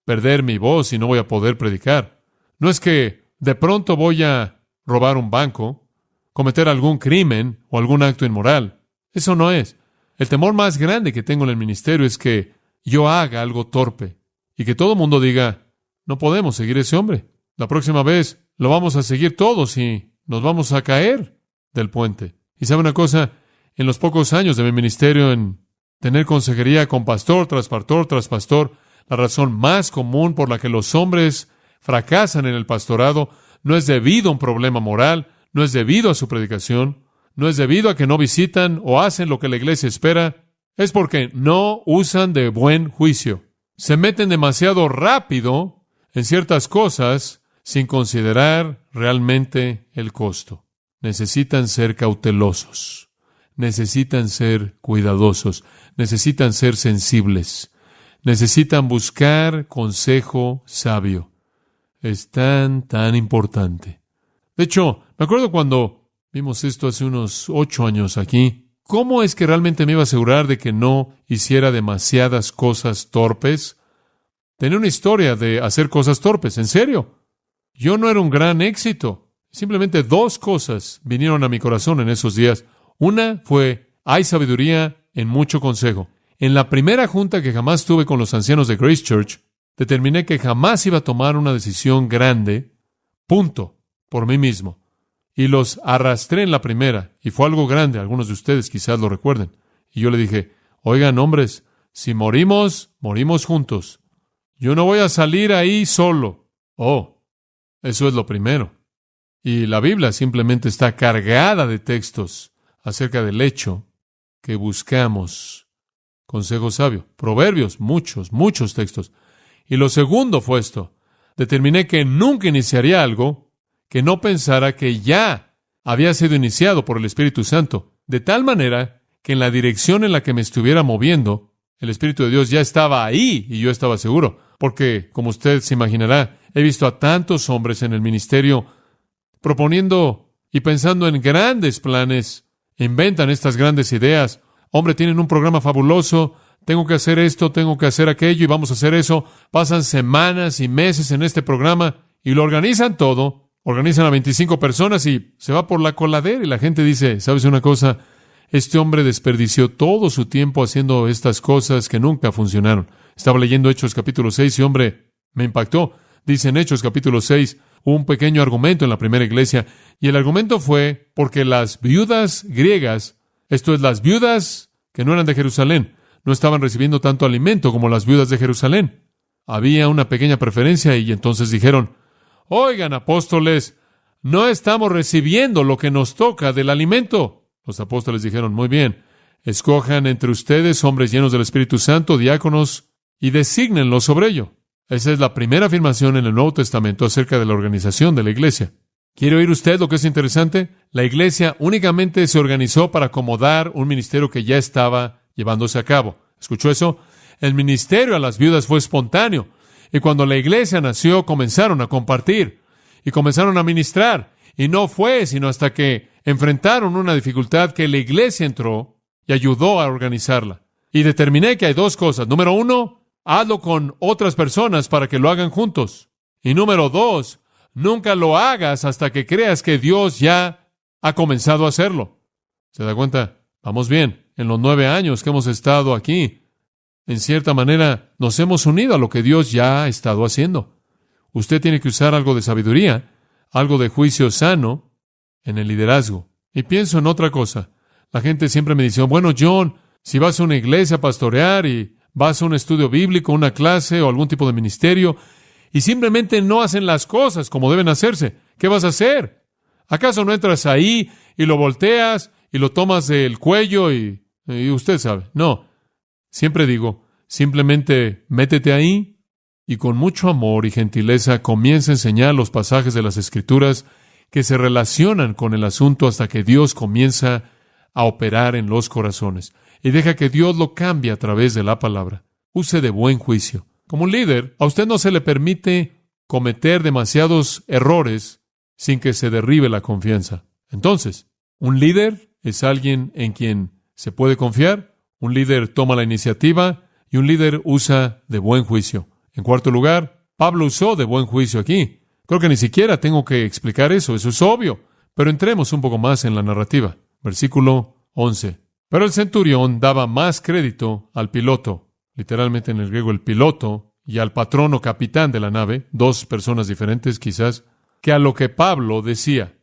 perder mi voz y no voy a poder predicar. No es que de pronto voy a robar un banco, cometer algún crimen o algún acto inmoral. Eso no es. El temor más grande que tengo en el ministerio es que yo haga algo torpe y que todo el mundo diga, no podemos seguir ese hombre. La próxima vez lo vamos a seguir todos y nos vamos a caer del puente. Y sabe una cosa, en los pocos años de mi ministerio en tener consejería con pastor tras pastor tras pastor, la razón más común por la que los hombres fracasan en el pastorado no es debido a un problema moral, no es debido a su predicación, no es debido a que no visitan o hacen lo que la iglesia espera, es porque no usan de buen juicio. Se meten demasiado rápido en ciertas cosas sin considerar realmente el costo. Necesitan ser cautelosos, necesitan ser cuidadosos, necesitan ser sensibles, necesitan buscar consejo sabio. Es tan importante. De hecho, me acuerdo cuando vimos esto hace unos 8 años aquí. ¿Cómo es que realmente me iba a asegurar de que no hiciera demasiadas cosas torpes? Tenía una historia de hacer cosas torpes, en serio. Yo no era un gran éxito. Simplemente 2 cosas vinieron a mi corazón en esos días. Una fue, hay sabiduría en mucho consejo. En la primera junta que jamás tuve con los ancianos de Grace Church, determiné que jamás iba a tomar una decisión grande, punto, por mí mismo. Y los arrastré en la primera, y fue algo grande, algunos de ustedes quizás lo recuerden. Y yo le dije, oigan hombres, si morimos, morimos juntos. Yo no voy a salir ahí solo. Oh, eso es lo primero. Y la Biblia simplemente está cargada de textos acerca del hecho que buscamos consejo sabio. Proverbios, muchos textos. Y lo segundo fue esto. Determiné que nunca iniciaría algo que no pensara que ya había sido iniciado por el Espíritu Santo, de tal manera que en la dirección en la que me estuviera moviendo, el Espíritu de Dios ya estaba ahí y yo estaba seguro. Porque, como usted se imaginará, he visto a tantos hombres en el ministerio proponiendo y pensando en grandes planes, inventan estas grandes ideas. Hombre, tienen un programa fabuloso, tengo que hacer esto, tengo que hacer aquello y vamos a hacer eso. Pasan semanas y meses en este programa y lo organizan todo. Organizan a 25 personas y se va por la coladera y la gente dice, ¿sabes una cosa? Este hombre desperdició todo su tiempo haciendo estas cosas que nunca funcionaron. Estaba leyendo Hechos capítulo 6 y, hombre, me impactó. Dice en Hechos capítulo 6, hubo un pequeño argumento en la primera iglesia, y el argumento fue porque las viudas griegas, esto es, las viudas que no eran de Jerusalén, no estaban recibiendo tanto alimento como las viudas de Jerusalén. Había una pequeña preferencia y entonces dijeron, oigan, apóstoles, no estamos recibiendo lo que nos toca del alimento. Los apóstoles dijeron, muy bien, escojan entre ustedes hombres llenos del Espíritu Santo, diáconos, y desígnenlos sobre ello. Esa es la primera afirmación en el Nuevo Testamento acerca de la organización de la iglesia. ¿Quiere oír usted lo que es interesante? La iglesia únicamente se organizó para acomodar un ministerio que ya estaba llevándose a cabo. ¿Escuchó eso? El ministerio a las viudas fue espontáneo. Y cuando la iglesia nació, comenzaron a compartir y comenzaron a ministrar. Y no fue sino hasta que enfrentaron una dificultad que la iglesia entró y ayudó a organizarla. Y determiné que hay dos cosas. Número uno, hazlo con otras personas para que lo hagan juntos. Y número dos, nunca lo hagas hasta que creas que Dios ya ha comenzado a hacerlo. ¿Se da cuenta? Vamos bien. En los 9 años que hemos estado aquí, en cierta manera, nos hemos unido a lo que Dios ya ha estado haciendo. Usted tiene que usar algo de sabiduría, algo de juicio sano en el liderazgo. Y pienso en otra cosa. La gente siempre me dice, bueno, John, si vas a una iglesia a pastorear y vas a un estudio bíblico, una clase o algún tipo de ministerio, y simplemente no hacen las cosas como deben hacerse, ¿qué vas a hacer? ¿Acaso no entras ahí y lo volteas y lo tomas del cuello y usted sabe? No. Siempre digo, simplemente métete ahí y con mucho amor y gentileza comienza a enseñar los pasajes de las Escrituras que se relacionan con el asunto hasta que Dios comienza a operar en los corazones. Y deja que Dios lo cambie a través de la palabra. Use de buen juicio. Como un líder, a usted no se le permite cometer demasiados errores sin que se derribe la confianza. Entonces, un líder es alguien en quien se puede confiar, un líder toma la iniciativa y un líder usa de buen juicio. En cuarto lugar, Pablo usó de buen juicio aquí. Creo que ni siquiera tengo que explicar eso es obvio. Pero entremos un poco más en la narrativa. Versículo 11. Pero el centurión daba más crédito al piloto, literalmente en el griego el piloto, y al patrón o capitán de la nave, dos personas diferentes quizás, que a lo que Pablo decía.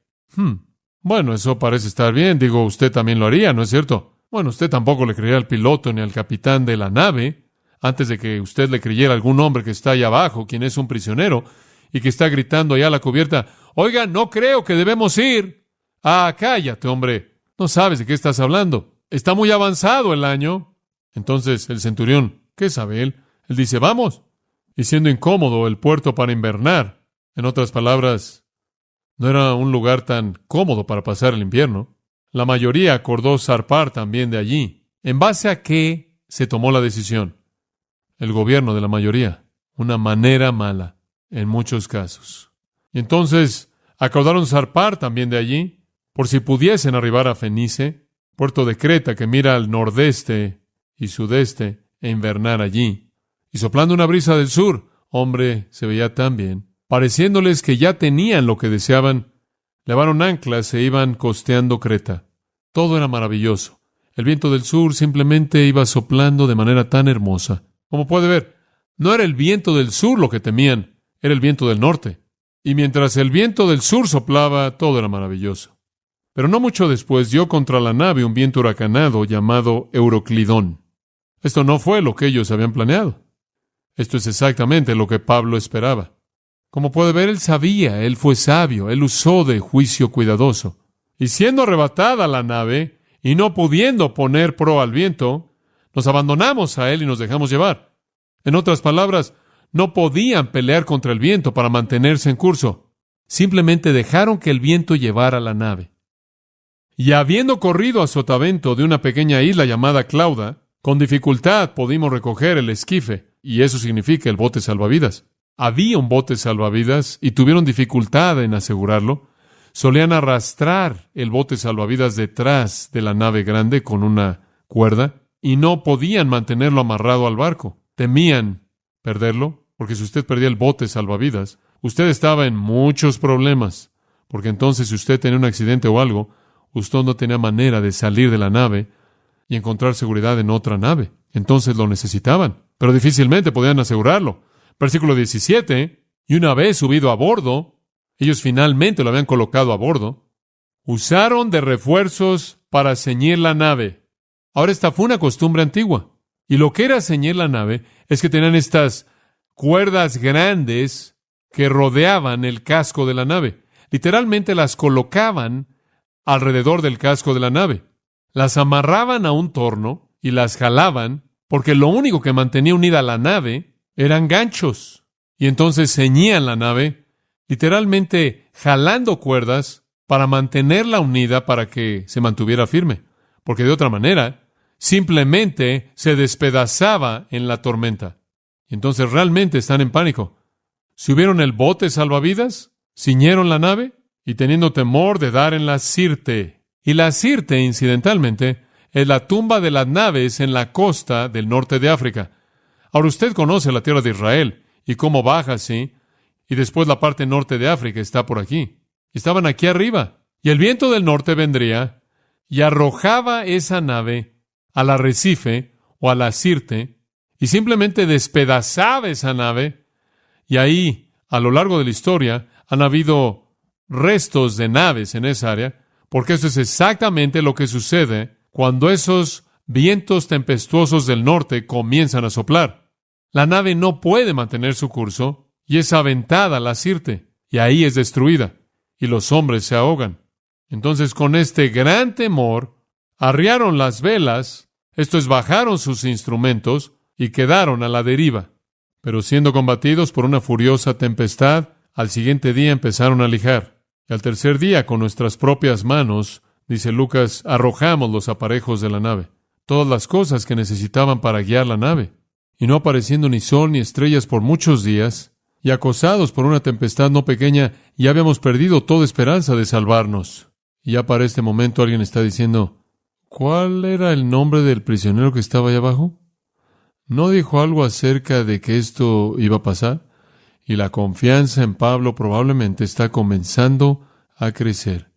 Bueno, eso parece estar bien. Digo, usted también lo haría, ¿no es cierto? Bueno, usted tampoco le creería al piloto ni al capitán de la nave antes de que usted le creyera a algún hombre que está allá abajo, quien es un prisionero, y que está gritando allá a la cubierta, oiga, no creo que debemos ir. Ah, cállate, hombre. No sabes de qué estás hablando. Está muy avanzado el año. Entonces el centurión, ¿qué sabe él? Él dice, vamos. Y siendo incómodo el puerto para invernar, en otras palabras, no era un lugar tan cómodo para pasar el invierno, la mayoría acordó zarpar también de allí. ¿En base a qué se tomó la decisión? El gobierno de la mayoría. Una manera mala, en muchos casos. Y entonces acordaron zarpar también de allí, por si pudiesen arribar a Fenice, puerto de Creta que mira al nordeste y sudeste, e invernar allí. Y soplando una brisa del sur, hombre, se veía tan bien, pareciéndoles que ya tenían lo que deseaban, levaron anclas e iban costeando Creta. Todo era maravilloso. El viento del sur simplemente iba soplando de manera tan hermosa. Como puede ver, no era el viento del sur lo que temían, era el viento del norte. Y mientras el viento del sur soplaba, todo era maravilloso. Pero no mucho después dio contra la nave un viento huracanado llamado Euroclidón. Esto no fue lo que ellos habían planeado. Esto es exactamente lo que Pablo esperaba. Como puede ver, él sabía, él fue sabio, él usó de juicio cuidadoso. Y siendo arrebatada la nave, y no pudiendo poner proa al viento, nos abandonamos a él y nos dejamos llevar. En otras palabras, no podían pelear contra el viento para mantenerse en curso. Simplemente dejaron que el viento llevara la nave. Y habiendo corrido a sotavento de una pequeña isla llamada Clauda, con dificultad pudimos recoger el esquife, y eso significa el bote salvavidas. Había un bote salvavidas y tuvieron dificultad en asegurarlo. Solían arrastrar el bote salvavidas detrás de la nave grande con una cuerda y no podían mantenerlo amarrado al barco. Temían perderlo, porque si usted perdía el bote salvavidas, usted estaba en muchos problemas, porque entonces si usted tenía un accidente o algo, usted no tenía manera de salir de la nave y encontrar seguridad en otra nave. Entonces lo necesitaban, pero difícilmente podían asegurarlo. Versículo 17, y una vez subido a bordo, ellos finalmente lo habían colocado a bordo, usaron de refuerzos para ceñir la nave. Ahora esta fue una costumbre antigua, y lo que era ceñir la nave es que tenían estas cuerdas grandes que rodeaban el casco de la nave. Literalmente las colocaban alrededor del casco de la nave. Las amarraban a un torno y las jalaban, porque lo único que mantenía unida a la nave eran ganchos. Y entonces ceñían la nave, literalmente jalando cuerdas para mantenerla unida para que se mantuviera firme. Porque de otra manera, simplemente se despedazaba en la tormenta. Y entonces realmente están en pánico. Subieron el bote salvavidas, ciñeron la nave y teniendo temor de dar en la Sirte. Y la Sirte, incidentalmente, es la tumba de las naves en la costa del norte de África. Ahora usted conoce la tierra de Israel y cómo baja así, y después la parte norte de África está por aquí. Estaban aquí arriba, y el viento del norte vendría y arrojaba esa nave al arrecife o a la Sirte, y simplemente despedazaba esa nave, y ahí, a lo largo de la historia, han habido restos de naves en esa área, porque eso es exactamente lo que sucede cuando esos vientos tempestuosos del norte comienzan a soplar. La nave no puede mantener su curso y es aventada a la Sirte, y ahí es destruida, y los hombres se ahogan. Entonces, con este gran temor, arriaron las velas, esto es, bajaron sus instrumentos y quedaron a la deriva. Pero siendo combatidos por una furiosa tempestad, al siguiente día empezaron a lijar. Y al tercer día, con nuestras propias manos, dice Lucas, arrojamos los aparejos de la nave, todas las cosas que necesitaban para guiar la nave. Y no apareciendo ni sol ni estrellas por muchos días, y acosados por una tempestad no pequeña, ya habíamos perdido toda esperanza de salvarnos. Y ya para este momento alguien está diciendo, ¿cuál era el nombre del prisionero que estaba allá abajo? ¿No dijo algo acerca de que esto iba a pasar? Y la confianza en Pablo probablemente está comenzando a crecer.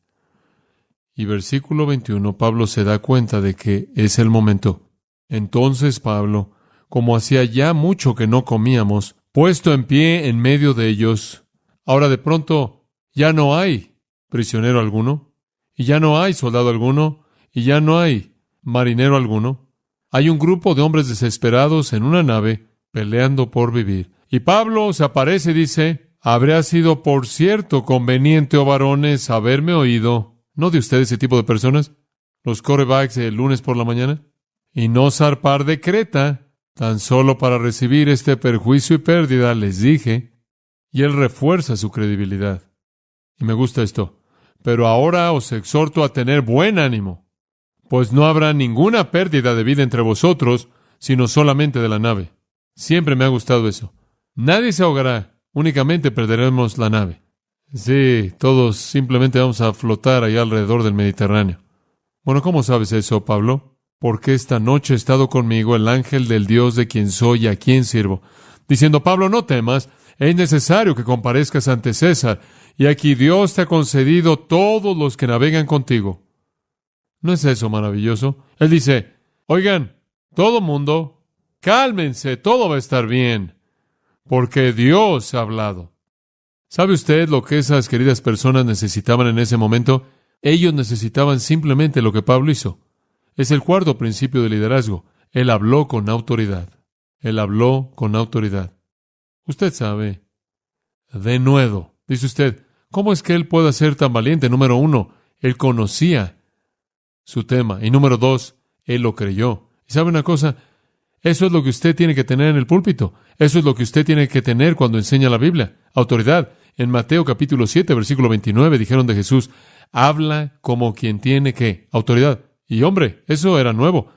Y versículo 21, Pablo se da cuenta de que es el momento. Entonces Pablo, como hacía ya mucho que no comíamos, puesto en pie en medio de ellos, ahora de pronto ya no hay prisionero alguno, y ya no hay soldado alguno, y ya no hay marinero alguno. Hay un grupo de hombres desesperados en una nave peleando por vivir. Y Pablo se aparece y dice, habría sido por cierto conveniente, oh varones, haberme oído, ¿no de ustedes ese tipo de personas? Los quarterbacks el lunes por la mañana, y no zarpar de Creta, tan solo para recibir este perjuicio y pérdida, les dije, y él refuerza su credibilidad. Y me gusta esto. Pero ahora os exhorto a tener buen ánimo, pues no habrá ninguna pérdida de vida entre vosotros, sino solamente de la nave. Siempre me ha gustado eso. Nadie se ahogará, únicamente perderemos la nave. Sí, todos simplemente vamos a flotar allá alrededor del Mediterráneo. Bueno, ¿cómo sabes eso, Pablo? Porque esta noche ha estado conmigo el ángel del Dios de quien soy y a quien sirvo, diciendo, Pablo, no temas, es necesario que comparezcas ante César, y aquí Dios te ha concedido todos los que navegan contigo. ¿No es eso maravilloso? Él dice, oigan, todo mundo, cálmense, todo va a estar bien, porque Dios ha hablado. ¿Sabe usted lo que esas queridas personas necesitaban en ese momento? Ellos necesitaban simplemente lo que Pablo hizo. Es el cuarto principio de liderazgo. Él habló con autoridad. Él habló con autoridad. Usted sabe, denuedo. Dice usted, ¿cómo es que él puede ser tan valiente? Número 1, él conocía su tema. Y número 2, él lo creyó. ¿Y sabe una cosa? Eso es lo que usted tiene que tener en el púlpito. Eso es lo que usted tiene que tener cuando enseña la Biblia. Autoridad. En Mateo capítulo 7, versículo 29, dijeron de Jesús, habla como quien tiene ¿qué? Autoridad. Y hombre, eso era nuevo.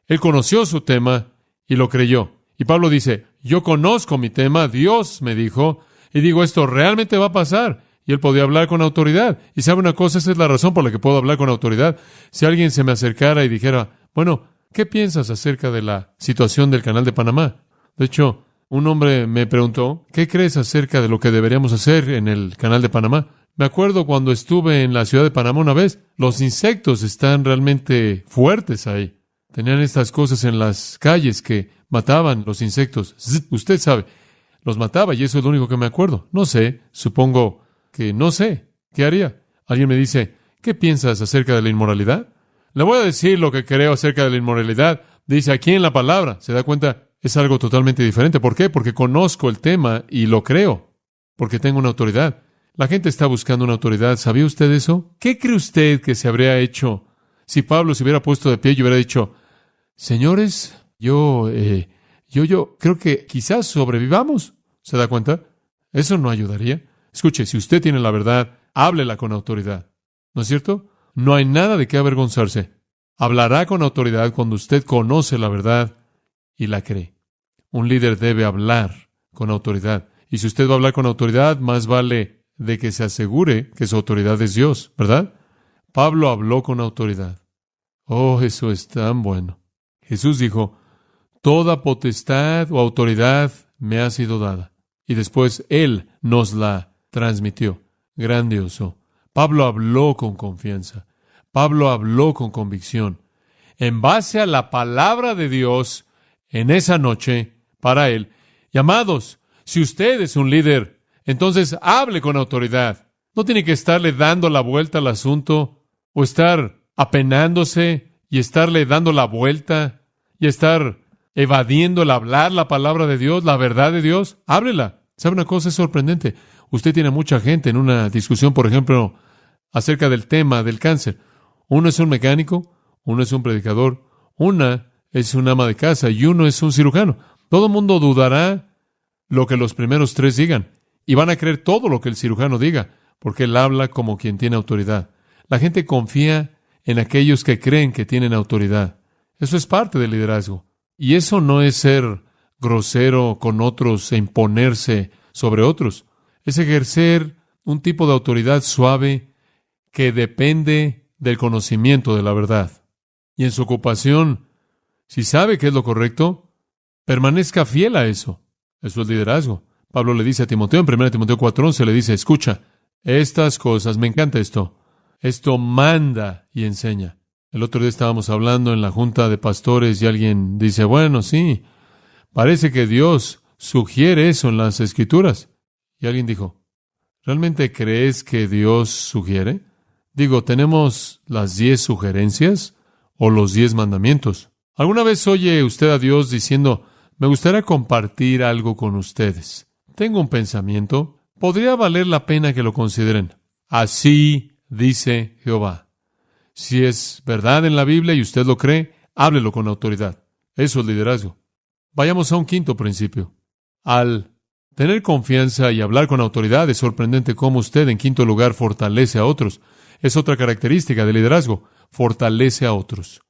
Él conoció su tema y lo creyó. Y Pablo dice, yo conozco mi tema, Dios me dijo, y digo, esto realmente va a pasar. Y él podía hablar con autoridad. Y sabe una cosa, esa es la razón por la que puedo hablar con autoridad. Si alguien se me acercara y dijera, bueno, ¿qué piensas acerca de la situación del Canal de Panamá? De hecho, un hombre me preguntó, ¿qué crees acerca de lo que deberíamos hacer en el Canal de Panamá? Me acuerdo cuando estuve en la ciudad de Panamá una vez, los insectos están realmente fuertes ahí. Tenían estas cosas en las calles que mataban los insectos. Usted sabe, los mataba y eso es lo único que me acuerdo. No sé, supongo que no sé. ¿Qué haría? Alguien me dice, ¿qué piensas acerca de la inmoralidad? Le voy a decir lo que creo acerca de la inmoralidad. Dice aquí en la palabra. ¿Se da cuenta? Es algo totalmente diferente. ¿Por qué? Porque conozco el tema y lo creo. Porque tengo una autoridad. La gente está buscando una autoridad. ¿Sabía usted eso? ¿Qué cree usted que se habría hecho si Pablo se hubiera puesto de pie y hubiera dicho, señores, yo creo que quizás sobrevivamos? ¿Se da cuenta? Eso no ayudaría. Escuche, si usted tiene la verdad, háblela con autoridad. ¿No es cierto? No hay nada de qué avergonzarse. Hablará con autoridad cuando usted conoce la verdad y la cree. Un líder debe hablar con autoridad. Y si usted va a hablar con autoridad, más vale de que se asegure que su autoridad es Dios, ¿verdad? Pablo habló con autoridad. Oh, eso es tan bueno. Jesús dijo, toda potestad o autoridad me ha sido dada. Y después Él nos la transmitió. Grandioso. Pablo habló con confianza. Pablo habló con convicción. En base a la palabra de Dios en esa noche para él. Y amados, si usted es un líder, entonces hable con autoridad. No tiene que estarle dando la vuelta al asunto o estar apenándose y estarle dando la vuelta y estar evadiendo el hablar la palabra de Dios, la verdad de Dios. Háblela. ¿Sabe una cosa? Es sorprendente. Usted tiene mucha gente en una discusión, por ejemplo, acerca del tema del cáncer. Uno es un mecánico, uno es un predicador, una es un ama de casa y uno es un cirujano. Todo el mundo dudará lo que los primeros tres digan y van a creer todo lo que el cirujano diga, porque él habla como quien tiene autoridad. La gente confía en aquellos que creen que tienen autoridad. Eso es parte del liderazgo. Y eso no es ser grosero con otros e imponerse sobre otros. Es ejercer un tipo de autoridad suave que depende del conocimiento de la verdad. Y en su ocupación, si sabe que es lo correcto, permanezca fiel a eso. Eso es liderazgo. Pablo le dice a Timoteo, en 1 Timoteo 4:11, le dice, escucha, estas cosas, me encanta esto. Esto manda y enseña. El otro día estábamos hablando en la junta de pastores y alguien dice, bueno, sí, parece que Dios sugiere eso en las Escrituras. Y alguien dijo, ¿realmente crees que Dios sugiere? Digo, ¿tenemos las 10 sugerencias o los 10 mandamientos? ¿Alguna vez oye usted a Dios diciendo, me gustaría compartir algo con ustedes? Tengo un pensamiento, podría valer la pena que lo consideren. Así dice Jehová. Si es verdad en la Biblia y usted lo cree, háblelo con autoridad. Eso es liderazgo. Vayamos a un quinto principio. Al tener confianza y hablar con autoridad, es sorprendente cómo usted, en quinto lugar, fortalece a otros. Es otra característica del liderazgo. Fortalece a otros.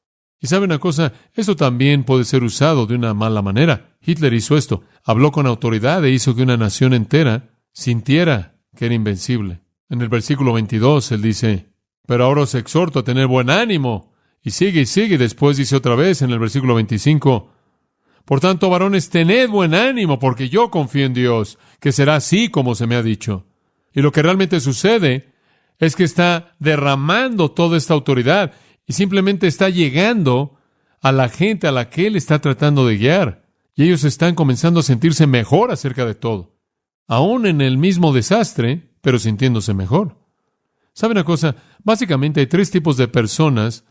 Y sabe una cosa, esto también puede ser usado de una mala manera. Hitler hizo esto. Habló con autoridad e hizo que una nación entera sintiera que era invencible. En el versículo 22, él dice, pero ahora os exhorto a tener buen ánimo. Y sigue, y después dice otra vez en el versículo 25, por tanto, varones, tened buen ánimo, porque yo confío en Dios, que será así como se me ha dicho. Y lo que realmente sucede es que está derramando toda esta autoridad y simplemente está llegando a la gente a la que Él está tratando de guiar. Y ellos están comenzando a sentirse mejor acerca de todo. Aún en el mismo desastre, pero sintiéndose mejor. ¿Sabe una cosa? Básicamente hay 3 tipos de personas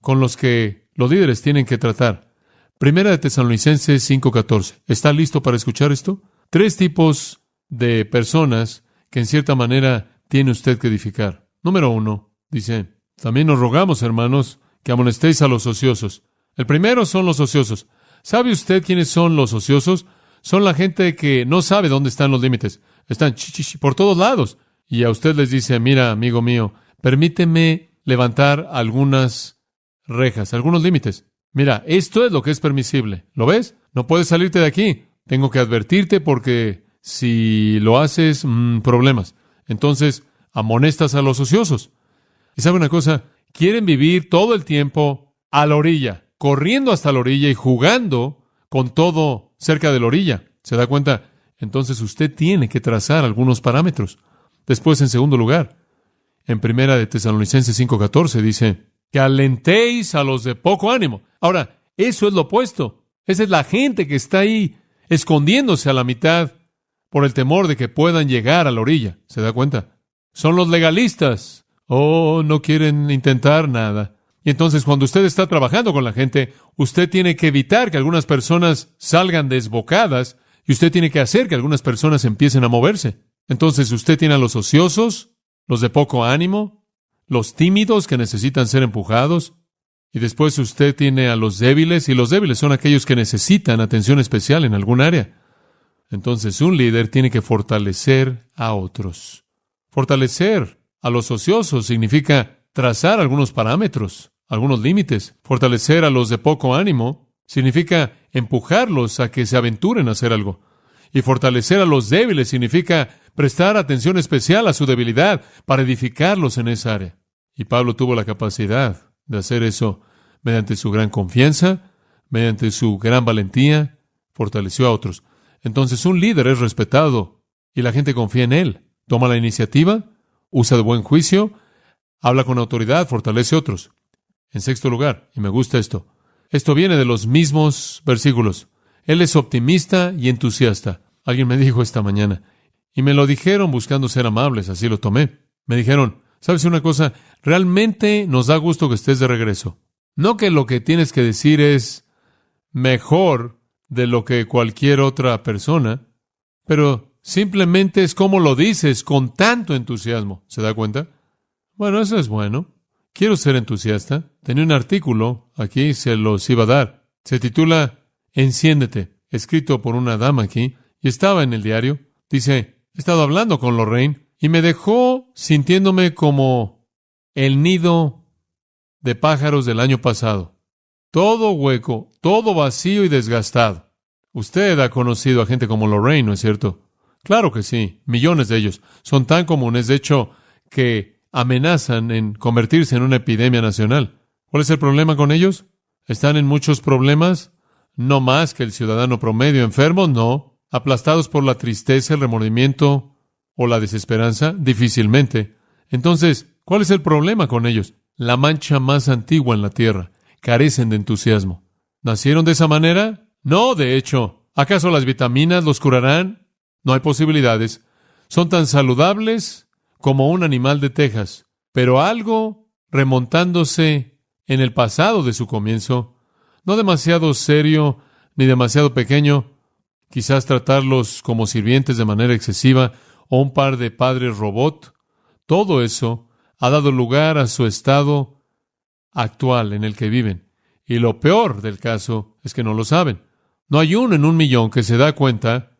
con los que los líderes tienen que tratar. Primera de Tesalonicenses 5:14. ¿Está listo para escuchar esto? 3 tipos de personas que en cierta manera tiene usted que edificar. Número 1, dice, también nos rogamos, hermanos, que amonestéis a los ociosos. El primero son los ociosos. ¿Sabe usted quiénes son los ociosos? Son la gente que no sabe dónde están los límites. Están por todos lados. Y a usted les dice, mira, amigo mío, permíteme levantar algunas rejas, algunos límites. Mira, esto es lo que es permisible. ¿Lo ves? No puedes salirte de aquí. Tengo que advertirte porque si lo haces, problemas. Entonces, amonestas a los ociosos. Y sabe una cosa, quieren vivir todo el tiempo a la orilla, corriendo hasta la orilla y jugando con todo cerca de la orilla. ¿Se da cuenta? Entonces usted tiene que trazar algunos parámetros. Después, en segundo lugar, en Primera de Tesalonicenses 5:14 dice, que alentéis a los de poco ánimo. Ahora, eso es lo opuesto. Esa es la gente que está ahí escondiéndose a la mitad por el temor de que puedan llegar a la orilla. ¿Se da cuenta? Son los legalistas. No quieren intentar nada. Y entonces, cuando usted está trabajando con la gente, usted tiene que evitar que algunas personas salgan desbocadas y usted tiene que hacer que algunas personas empiecen a moverse. Entonces, usted tiene a los ociosos, los de poco ánimo, los tímidos que necesitan ser empujados, y después usted tiene a los débiles, y los débiles son aquellos que necesitan atención especial en algún área. Entonces, un líder tiene que fortalecer a otros. Fortalecer a los ociosos significa trazar algunos parámetros, algunos límites. Fortalecer a los de poco ánimo significa empujarlos a que se aventuren a hacer algo. Y fortalecer a los débiles significa prestar atención especial a su debilidad para edificarlos en esa área. Y Pablo tuvo la capacidad de hacer eso mediante su gran confianza, mediante su gran valentía, fortaleció a otros. Entonces un líder es respetado y la gente confía en él. Toma la iniciativa, usa de buen juicio, habla con autoridad, fortalece a otros. En sexto lugar, y me gusta esto viene de los mismos versículos. Él es optimista y entusiasta. Alguien me dijo esta mañana, y me lo dijeron buscando ser amables, así lo tomé. Me dijeron, ¿sabes una cosa? Realmente nos da gusto que estés de regreso. No que lo que tienes que decir es mejor de lo que cualquier otra persona, pero simplemente es como lo dices con tanto entusiasmo. ¿Se da cuenta? Bueno, eso es bueno. Quiero ser entusiasta. Tenía un artículo aquí, se los iba a dar. Se titula Enciéndete, escrito por una dama aquí, y estaba en el diario. Dice, he estado hablando con Lorraine y me dejó sintiéndome como el nido de pájaros del año pasado. Todo hueco, todo vacío y desgastado. Usted ha conocido a gente como Lorraine, ¿no es cierto? Claro que sí, millones de ellos. Son tan comunes, de hecho, que amenazan en convertirse en una epidemia nacional. ¿Cuál es el problema con ellos? ¿Están en muchos problemas? No más que el ciudadano promedio. ¿Enfermos? No. ¿Aplastados por la tristeza, el remordimiento o la desesperanza? Difícilmente. Entonces, ¿cuál es el problema con ellos? La mancha más antigua en la tierra. Carecen de entusiasmo. ¿Nacieron de esa manera? No, de hecho. ¿Acaso las vitaminas los curarán? No hay posibilidades. Son tan saludables como un animal de Texas. Pero algo remontándose en el pasado de su comienzo, no demasiado serio ni demasiado pequeño, quizás tratarlos como sirvientes de manera excesiva o un par de padres robot, todo eso ha dado lugar a su estado actual en el que viven. Y lo peor del caso es que no lo saben. No hay uno en 1,000,000 que se da cuenta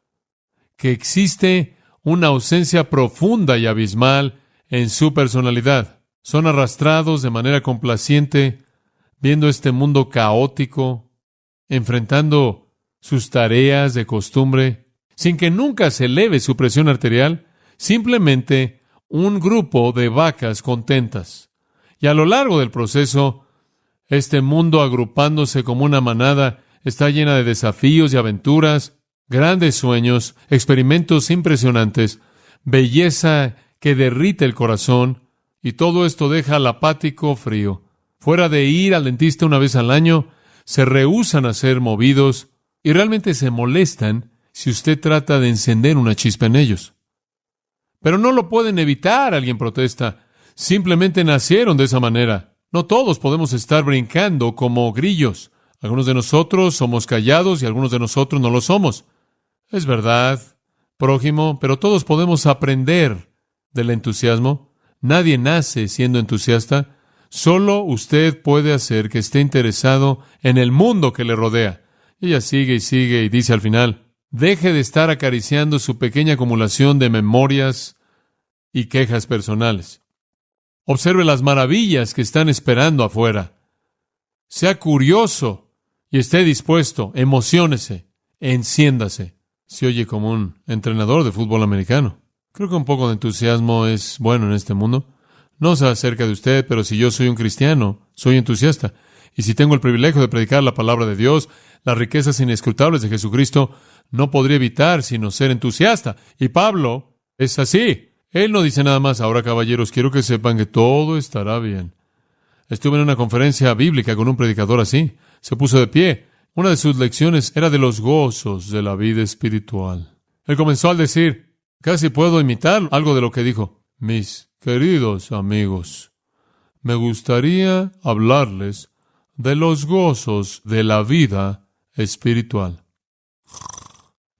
que existe una ausencia profunda y abismal en su personalidad. Son arrastrados de manera complaciente, viendo este mundo caótico, enfrentando sus tareas de costumbre, sin que nunca se eleve su presión arterial, simplemente un grupo de vacas contentas. Y a lo largo del proceso, este mundo agrupándose como una manada está llena de desafíos y aventuras, grandes sueños, experimentos impresionantes, belleza que derrite el corazón, y todo esto deja al apático frío. Fuera de ir al dentista una vez al año, se rehúsan a ser movidos y realmente se molestan si usted trata de encender una chispa en ellos. Pero no lo pueden evitar, alguien protesta. Simplemente nacieron de esa manera. No todos podemos estar brincando como grillos. Algunos de nosotros somos callados y algunos de nosotros no lo somos. Es verdad, prójimo, pero todos podemos aprender del entusiasmo. Nadie nace siendo entusiasta. Solo usted puede hacer que esté interesado en el mundo que le rodea. Ella sigue y sigue y dice al final, deje de estar acariciando su pequeña acumulación de memorias y quejas personales. Observe las maravillas que están esperando afuera. Sea curioso y esté dispuesto. Emociónese, enciéndase. Se oye como un entrenador de fútbol americano. Creo que un poco de entusiasmo es bueno en este mundo. No sé acerca de usted, pero si yo soy un cristiano, soy entusiasta. Y si tengo el privilegio de predicar la palabra de Dios, las riquezas inescrutables de Jesucristo, no podría evitar sino ser entusiasta. Y Pablo es así. Él no dice nada más, ahora caballeros, quiero que sepan que todo estará bien. Estuve en una conferencia bíblica con un predicador así. Se puso de pie. Una de sus lecciones era de los gozos de la vida espiritual. Él comenzó al decir, casi puedo imitar algo de lo que dijo. Mis queridos amigos, me gustaría hablarles de los gozos de la vida espiritual.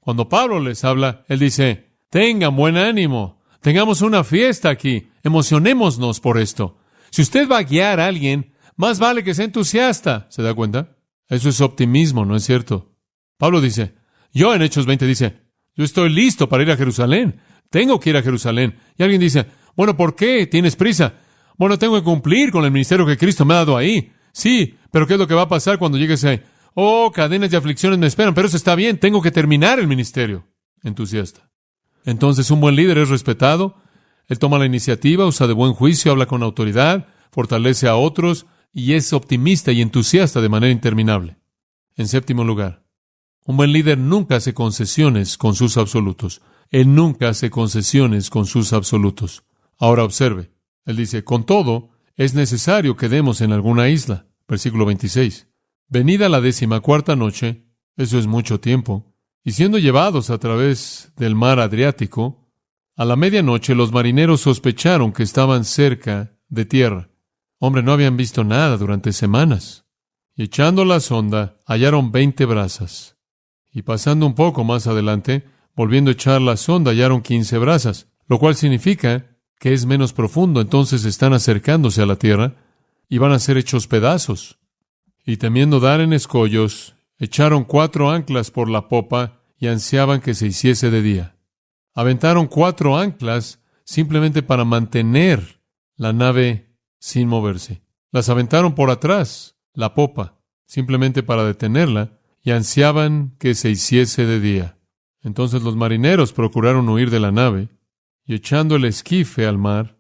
Cuando Pablo les habla, él dice, tengan buen ánimo, tengamos una fiesta aquí, emocionémonos por esto. Si usted va a guiar a alguien, más vale que sea entusiasta. ¿Se da cuenta? Eso es optimismo, ¿no es cierto? Pablo dice, yo en Hechos 20 dice, yo estoy listo para ir a Jerusalén. Tengo que ir a Jerusalén. Y alguien dice, bueno, ¿por qué? ¿Tienes prisa? Bueno, tengo que cumplir con el ministerio que Cristo me ha dado ahí. Sí, pero ¿qué es lo que va a pasar cuando llegues ahí? Oh, cadenas de aflicciones me esperan, pero eso está bien. Tengo que terminar el ministerio. Entusiasta. Entonces, un buen líder es respetado. Él toma la iniciativa, usa de buen juicio, habla con autoridad, fortalece a otros y es optimista y entusiasta de manera interminable. En séptimo lugar, un buen líder nunca hace concesiones con sus absolutos. Él nunca hace concesiones con sus absolutos. Ahora observe. Él dice, con todo, es necesario que demos en alguna isla. Versículo 26. Venida la 14ª noche, eso es mucho tiempo, y siendo llevados a través del mar Adriático, a la medianoche los marineros sospecharon que estaban cerca de tierra. Hombre, no habían visto nada durante semanas. Y echando la sonda, hallaron 20 brazas. Y pasando un poco más adelante, volviendo a echar la sonda, hallaron 15 brazas, lo cual significa que es menos profundo. Entonces están acercándose a la tierra y van a ser hechos pedazos. Y temiendo dar en escollos, echaron 4 anclas por la popa y ansiaban que se hiciese de día. Aventaron 4 anclas simplemente para mantener la nave sin moverse. Las aventaron por atrás, la popa, simplemente para detenerla, y ansiaban que se hiciese de día. Entonces los marineros procuraron huir de la nave, y echando el esquife al mar,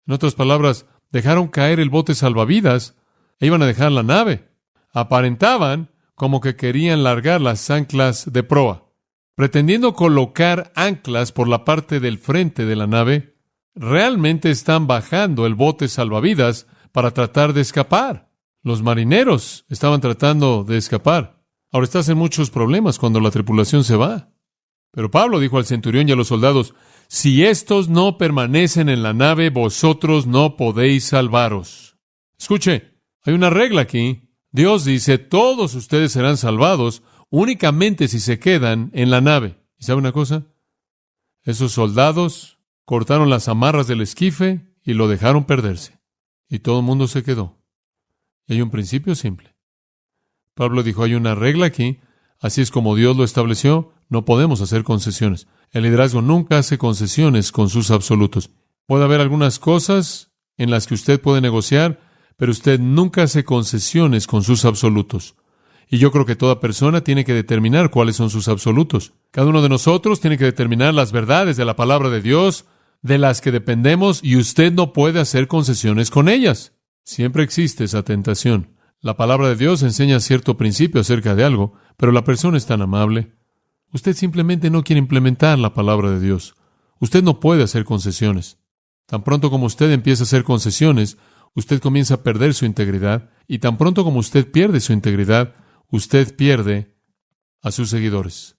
en otras palabras, dejaron caer el bote salvavidas e iban a dejar la nave. Aparentaban como que querían largar las anclas de proa. Pretendiendo colocar anclas por la parte del frente de la nave, realmente están bajando el bote salvavidas para tratar de escapar. Los marineros estaban tratando de escapar. Ahora estás en muchos problemas cuando la tripulación se va. Pero Pablo dijo al centurión y a los soldados, si estos no permanecen en la nave, vosotros no podéis salvaros. Escuche, hay una regla aquí. Dios dice, todos ustedes serán salvados únicamente si se quedan en la nave. ¿Y sabe una cosa? Esos soldados cortaron las amarras del esquife y lo dejaron perderse. Y todo el mundo se quedó. Y hay un principio simple. Pablo dijo, hay una regla aquí. Así es como Dios lo estableció. No podemos hacer concesiones. El liderazgo nunca hace concesiones con sus absolutos. Puede haber algunas cosas en las que usted puede negociar, pero usted nunca hace concesiones con sus absolutos. Y yo creo que toda persona tiene que determinar cuáles son sus absolutos. Cada uno de nosotros tiene que determinar las verdades de la palabra de Dios, de las que dependemos, y usted no puede hacer concesiones con ellas. Siempre existe esa tentación. La palabra de Dios enseña cierto principio acerca de algo, pero la persona es tan amable. Usted simplemente no quiere implementar la palabra de Dios. Usted no puede hacer concesiones. Tan pronto como usted empieza a hacer concesiones, usted comienza a perder su integridad, y tan pronto como usted pierde su integridad, usted pierde a sus seguidores.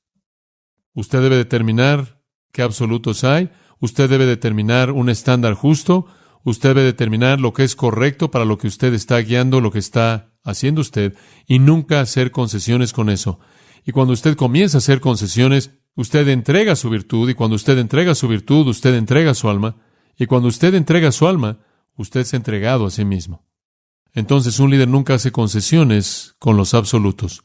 Usted debe determinar qué absolutos hay, usted debe determinar un estándar justo, usted debe determinar lo que es correcto para lo que usted está guiando, lo que está haciendo usted, y nunca hacer concesiones con eso. Y cuando usted comienza a hacer concesiones, usted entrega su virtud, y cuando usted entrega su virtud, usted entrega su alma, y cuando usted entrega su alma, usted se ha entregado a sí mismo. Entonces, un líder nunca hace concesiones con los absolutos.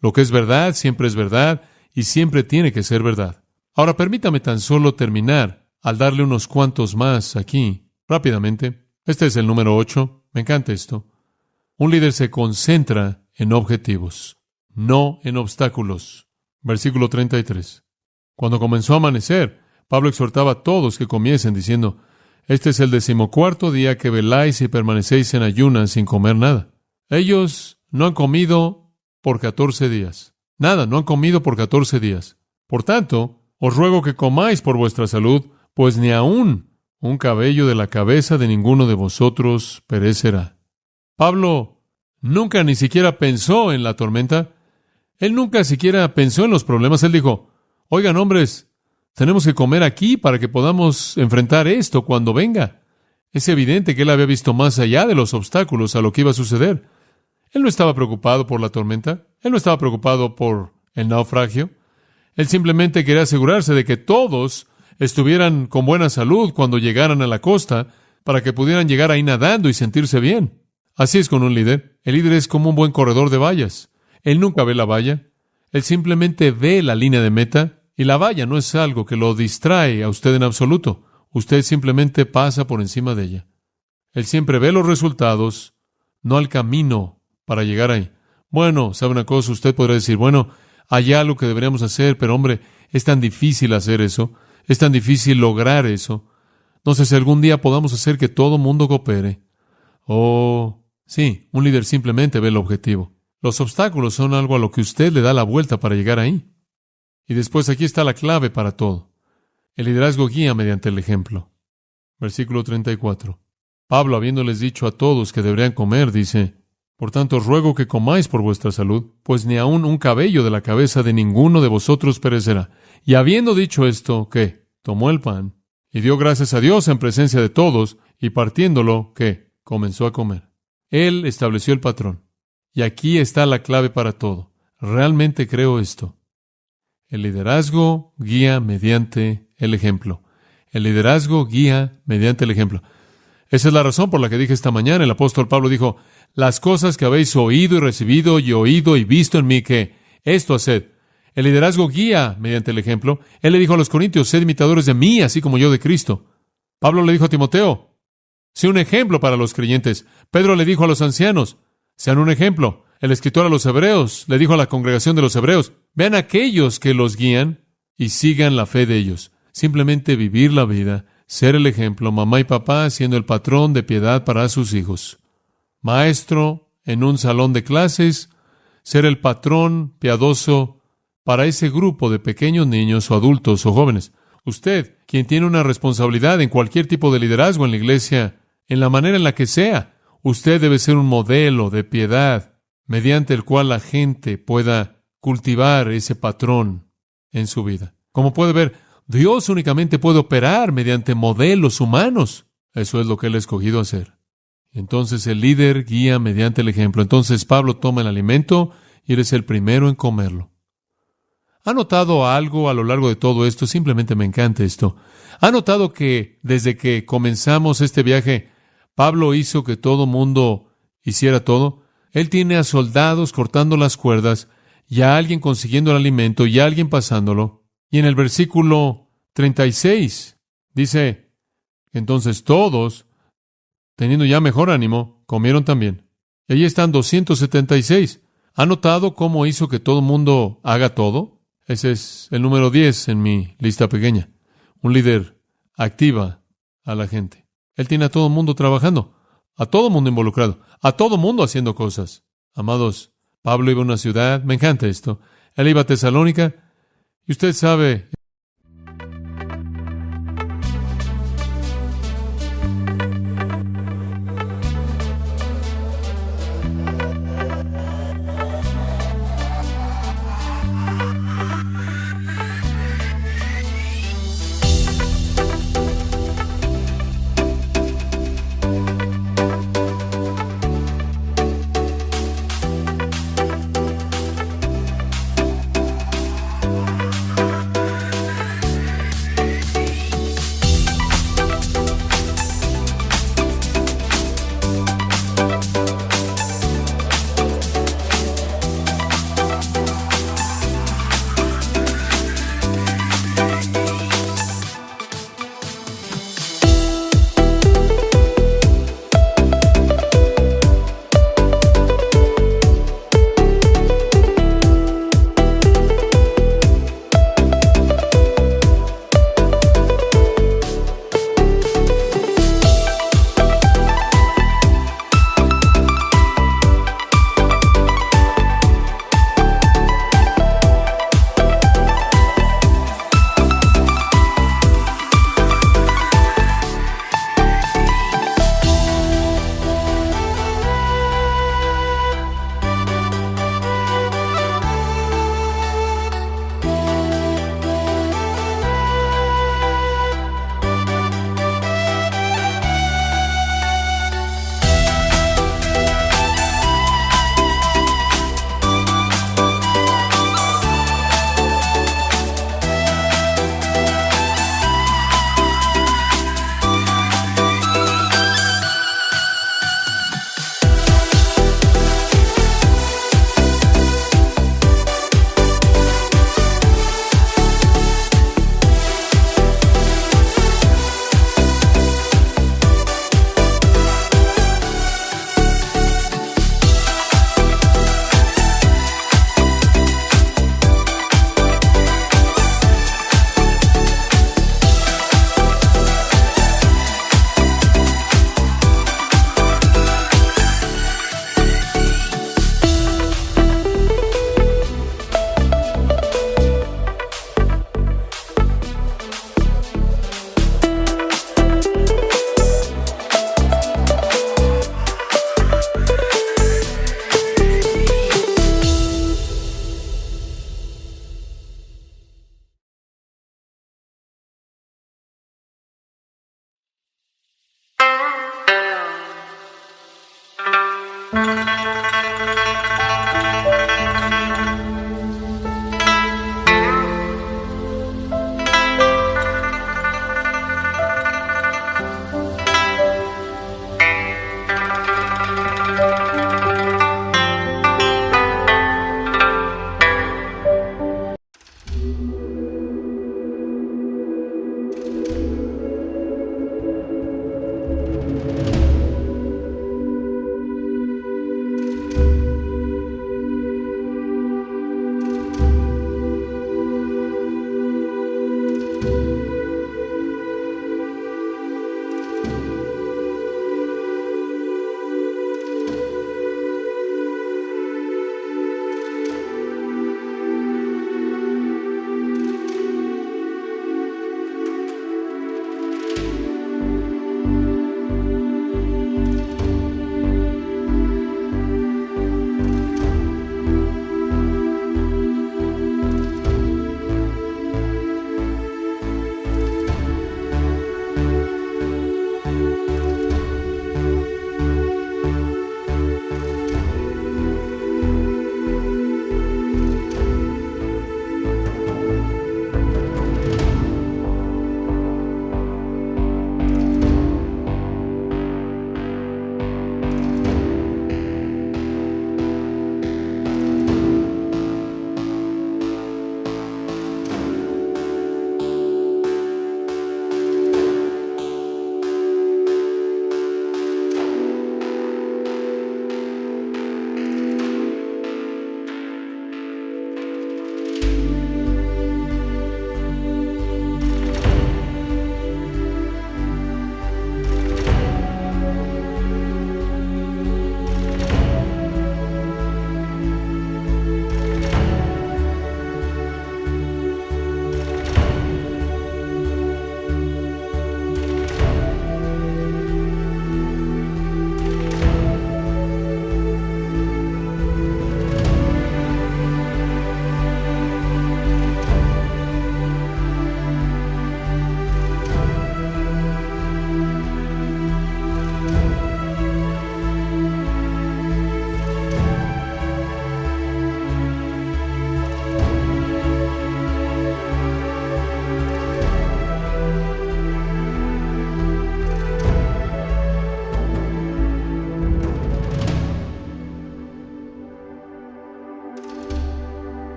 Lo que es verdad siempre es verdad, y siempre tiene que ser verdad. Ahora, permítame tan solo terminar al darle unos cuantos más aquí, rápidamente. Este es el número 8. Me encanta esto. Un líder se concentra en objetivos, no en obstáculos. Versículo 33. Cuando comenzó a amanecer, Pablo exhortaba a todos que comiesen, diciendo: este es el 14º día que veláis y permanecéis en ayunas sin comer nada. Ellos no han comido por 14 días. Nada, no han comido por 14 días. Por tanto, os ruego que comáis por vuestra salud, pues ni aun un cabello de la cabeza de ninguno de vosotros perecerá. Pablo nunca ni siquiera pensó en la tormenta. Él nunca siquiera pensó en los problemas. Él dijo: oigan, hombres, tenemos que comer aquí para que podamos enfrentar esto cuando venga. Es evidente que él había visto más allá de los obstáculos a lo que iba a suceder. Él no estaba preocupado por la tormenta. Él no estaba preocupado por el naufragio. Él simplemente quería asegurarse de que todos estuvieran con buena salud cuando llegaran a la costa, para que pudieran llegar ahí nadando y sentirse bien. Así es con un líder. El líder es como un buen corredor de vallas. Él nunca ve la valla. Él simplemente ve la línea de meta, y la valla no es algo que lo distrae a usted en absoluto. Usted simplemente pasa por encima de ella. Él siempre ve los resultados, no el camino para llegar ahí. Bueno, ¿sabe una cosa? Usted podrá decir: bueno, hay algo que deberíamos hacer, pero hombre, es tan difícil hacer eso. Es tan difícil lograr eso. No sé si algún día podamos hacer que todo mundo coopere. Oh, sí, un líder simplemente ve el objetivo. Los obstáculos son algo a lo que usted le da la vuelta para llegar ahí. Y después aquí está la clave para todo. El liderazgo guía mediante el ejemplo. Versículo 34. Pablo, habiéndoles dicho a todos que deberían comer, dice: por tanto, os ruego que comáis por vuestra salud, pues ni aun un cabello de la cabeza de ninguno de vosotros perecerá. Y habiendo dicho esto, ¿qué? Tomó el pan y dio gracias a Dios en presencia de todos, y partiéndolo, ¿qué? Comenzó a comer. Él estableció el patrón. Y aquí está la clave para todo. Realmente creo esto. El liderazgo guía mediante el ejemplo. El liderazgo guía mediante el ejemplo. Esa es la razón por la que dije esta mañana. El apóstol Pablo dijo: las cosas que habéis oído y visto en mí, que esto haced. El liderazgo guía mediante el ejemplo. Él le dijo a los corintios: sed imitadores de mí, así como yo de Cristo. Pablo le dijo a Timoteo: sé un ejemplo para los creyentes. Pedro le dijo a los ancianos: sean un ejemplo. El escritor a los hebreos le dijo a la congregación de los hebreos: vean a aquellos que los guían y sigan la fe de ellos. Simplemente vivir la vida, ser el ejemplo, mamá y papá siendo el patrón de piedad para sus hijos. Maestro en un salón de clases, ser el patrón piadoso para ese grupo de pequeños niños o adultos o jóvenes. Usted, quien tiene una responsabilidad en cualquier tipo de liderazgo en la iglesia, en la manera en la que sea, usted debe ser un modelo de piedad mediante el cual la gente pueda cultivar ese patrón en su vida. Como puede ver, Dios únicamente puede operar mediante modelos humanos. Eso es lo que Él ha escogido hacer. Entonces el líder guía mediante el ejemplo. Entonces Pablo toma el alimento y eres el primero en comerlo. ¿Ha notado algo a lo largo de todo esto? Simplemente me encanta esto. ¿Ha notado que desde que comenzamos este viaje, Pablo hizo que todo mundo hiciera todo? Él tiene a soldados cortando las cuerdas, y a alguien consiguiendo el alimento, y a alguien pasándolo. Y en el versículo 36 dice: entonces todos, teniendo ya mejor ánimo, comieron también. Y allí están 276. ¿Ha notado cómo hizo que todo mundo haga todo? Ese es el número 10 en mi lista pequeña. Un líder activa a la gente. Él tiene a todo el mundo trabajando, a todo el mundo involucrado, a todo el mundo haciendo cosas. Amados, Pablo iba a una ciudad, me encanta esto. Él iba a Tesalónica, y usted sabe,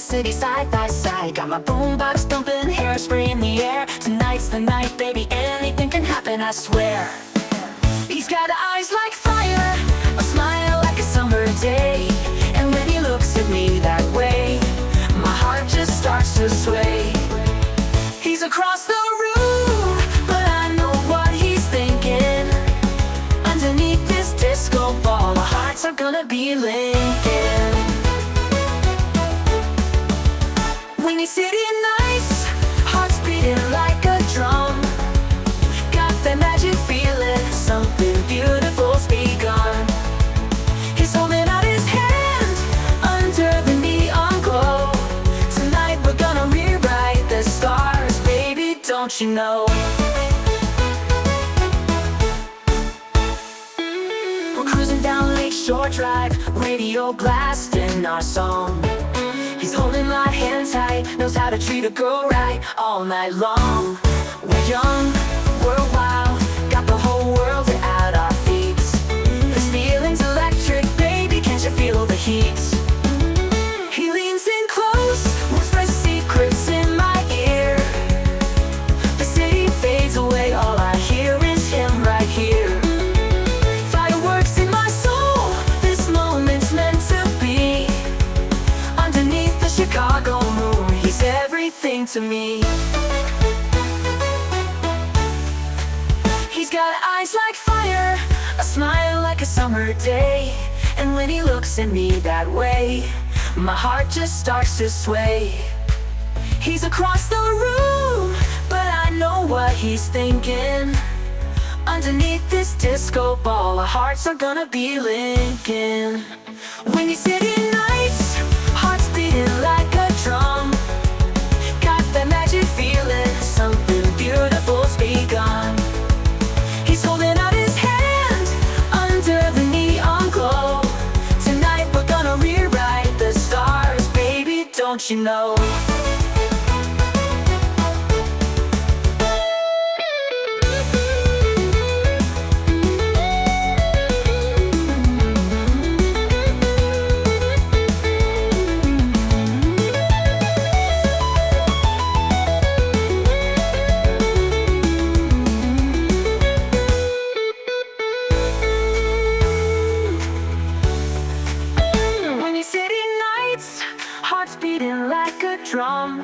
city side by side. Got my boombox thumping, hairspray in the air. Tonight's the night, baby, anything can happen, I swear. He's got eyes like fire, a smile like a summer day. And when he looks at me that way, my heart just starts to sway. He's across the room, but I know what he's thinking. Underneath this disco ball, our hearts are gonna be linking. When he's sitting nice, hearts beating like a drum. Got that magic feeling, something beautiful's begun. He's holding out his hand under the neon glow. Tonight we're gonna rewrite the stars, baby, don't you know? We're cruising down Lakeshore Drive, radio blasting our song. He's holding my hand tight, knows how to treat a girl right all night long. We're young, we're wild, got the whole world at our feet. This feeling's electric, baby, can't you feel the heat? He leans in close, whispers secrets in my ear. The city fades away, all I hear is him right here. Fireworks in my soul, this moment's meant to be. Underneath the Chicago moon, he's everything to me. He's got eyes like fire, a smile like a summer day. And when he looks at me that way, my heart just starts to sway. He's across the room, but I know what he's thinking. Underneath this disco ball, our hearts are gonna be linking. When he's sitting nice, hearts beating like a drum. Got that magic feeling, something beautiful's begun. He's holding out his hand under the neon glow. Tonight we're gonna rewrite the stars, baby, don't you know? Hearts beating like a drum.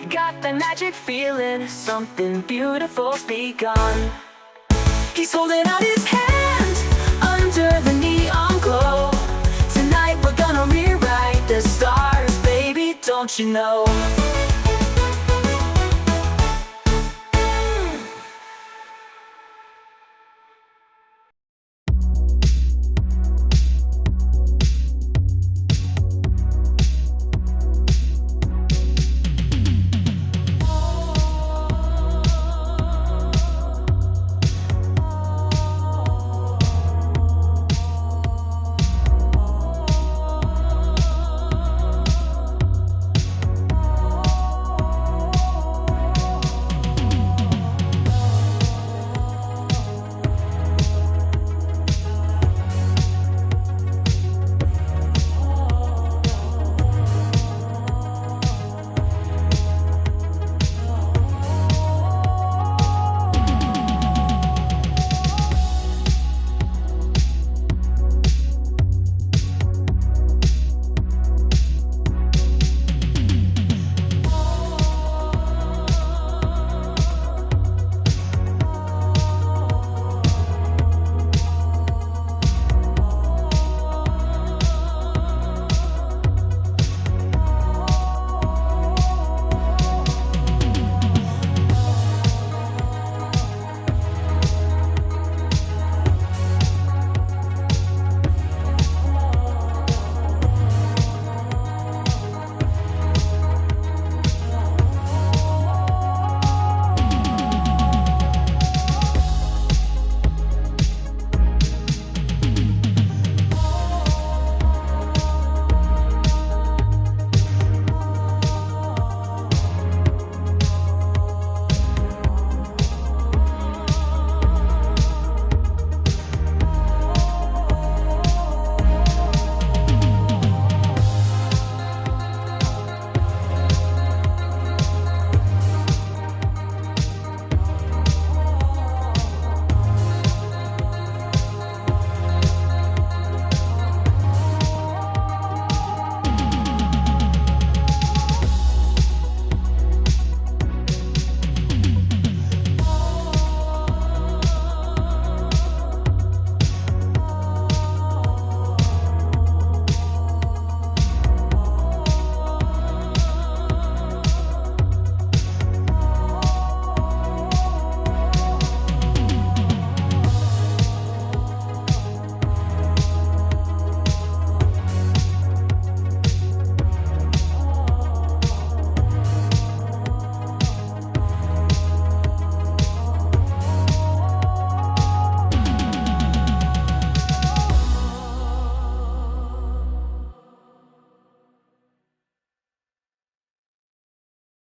Got that magic feeling, something beautiful's begun. He's holding out his hand under the neon glow. Tonight we're gonna rewrite the stars, baby, don't you know?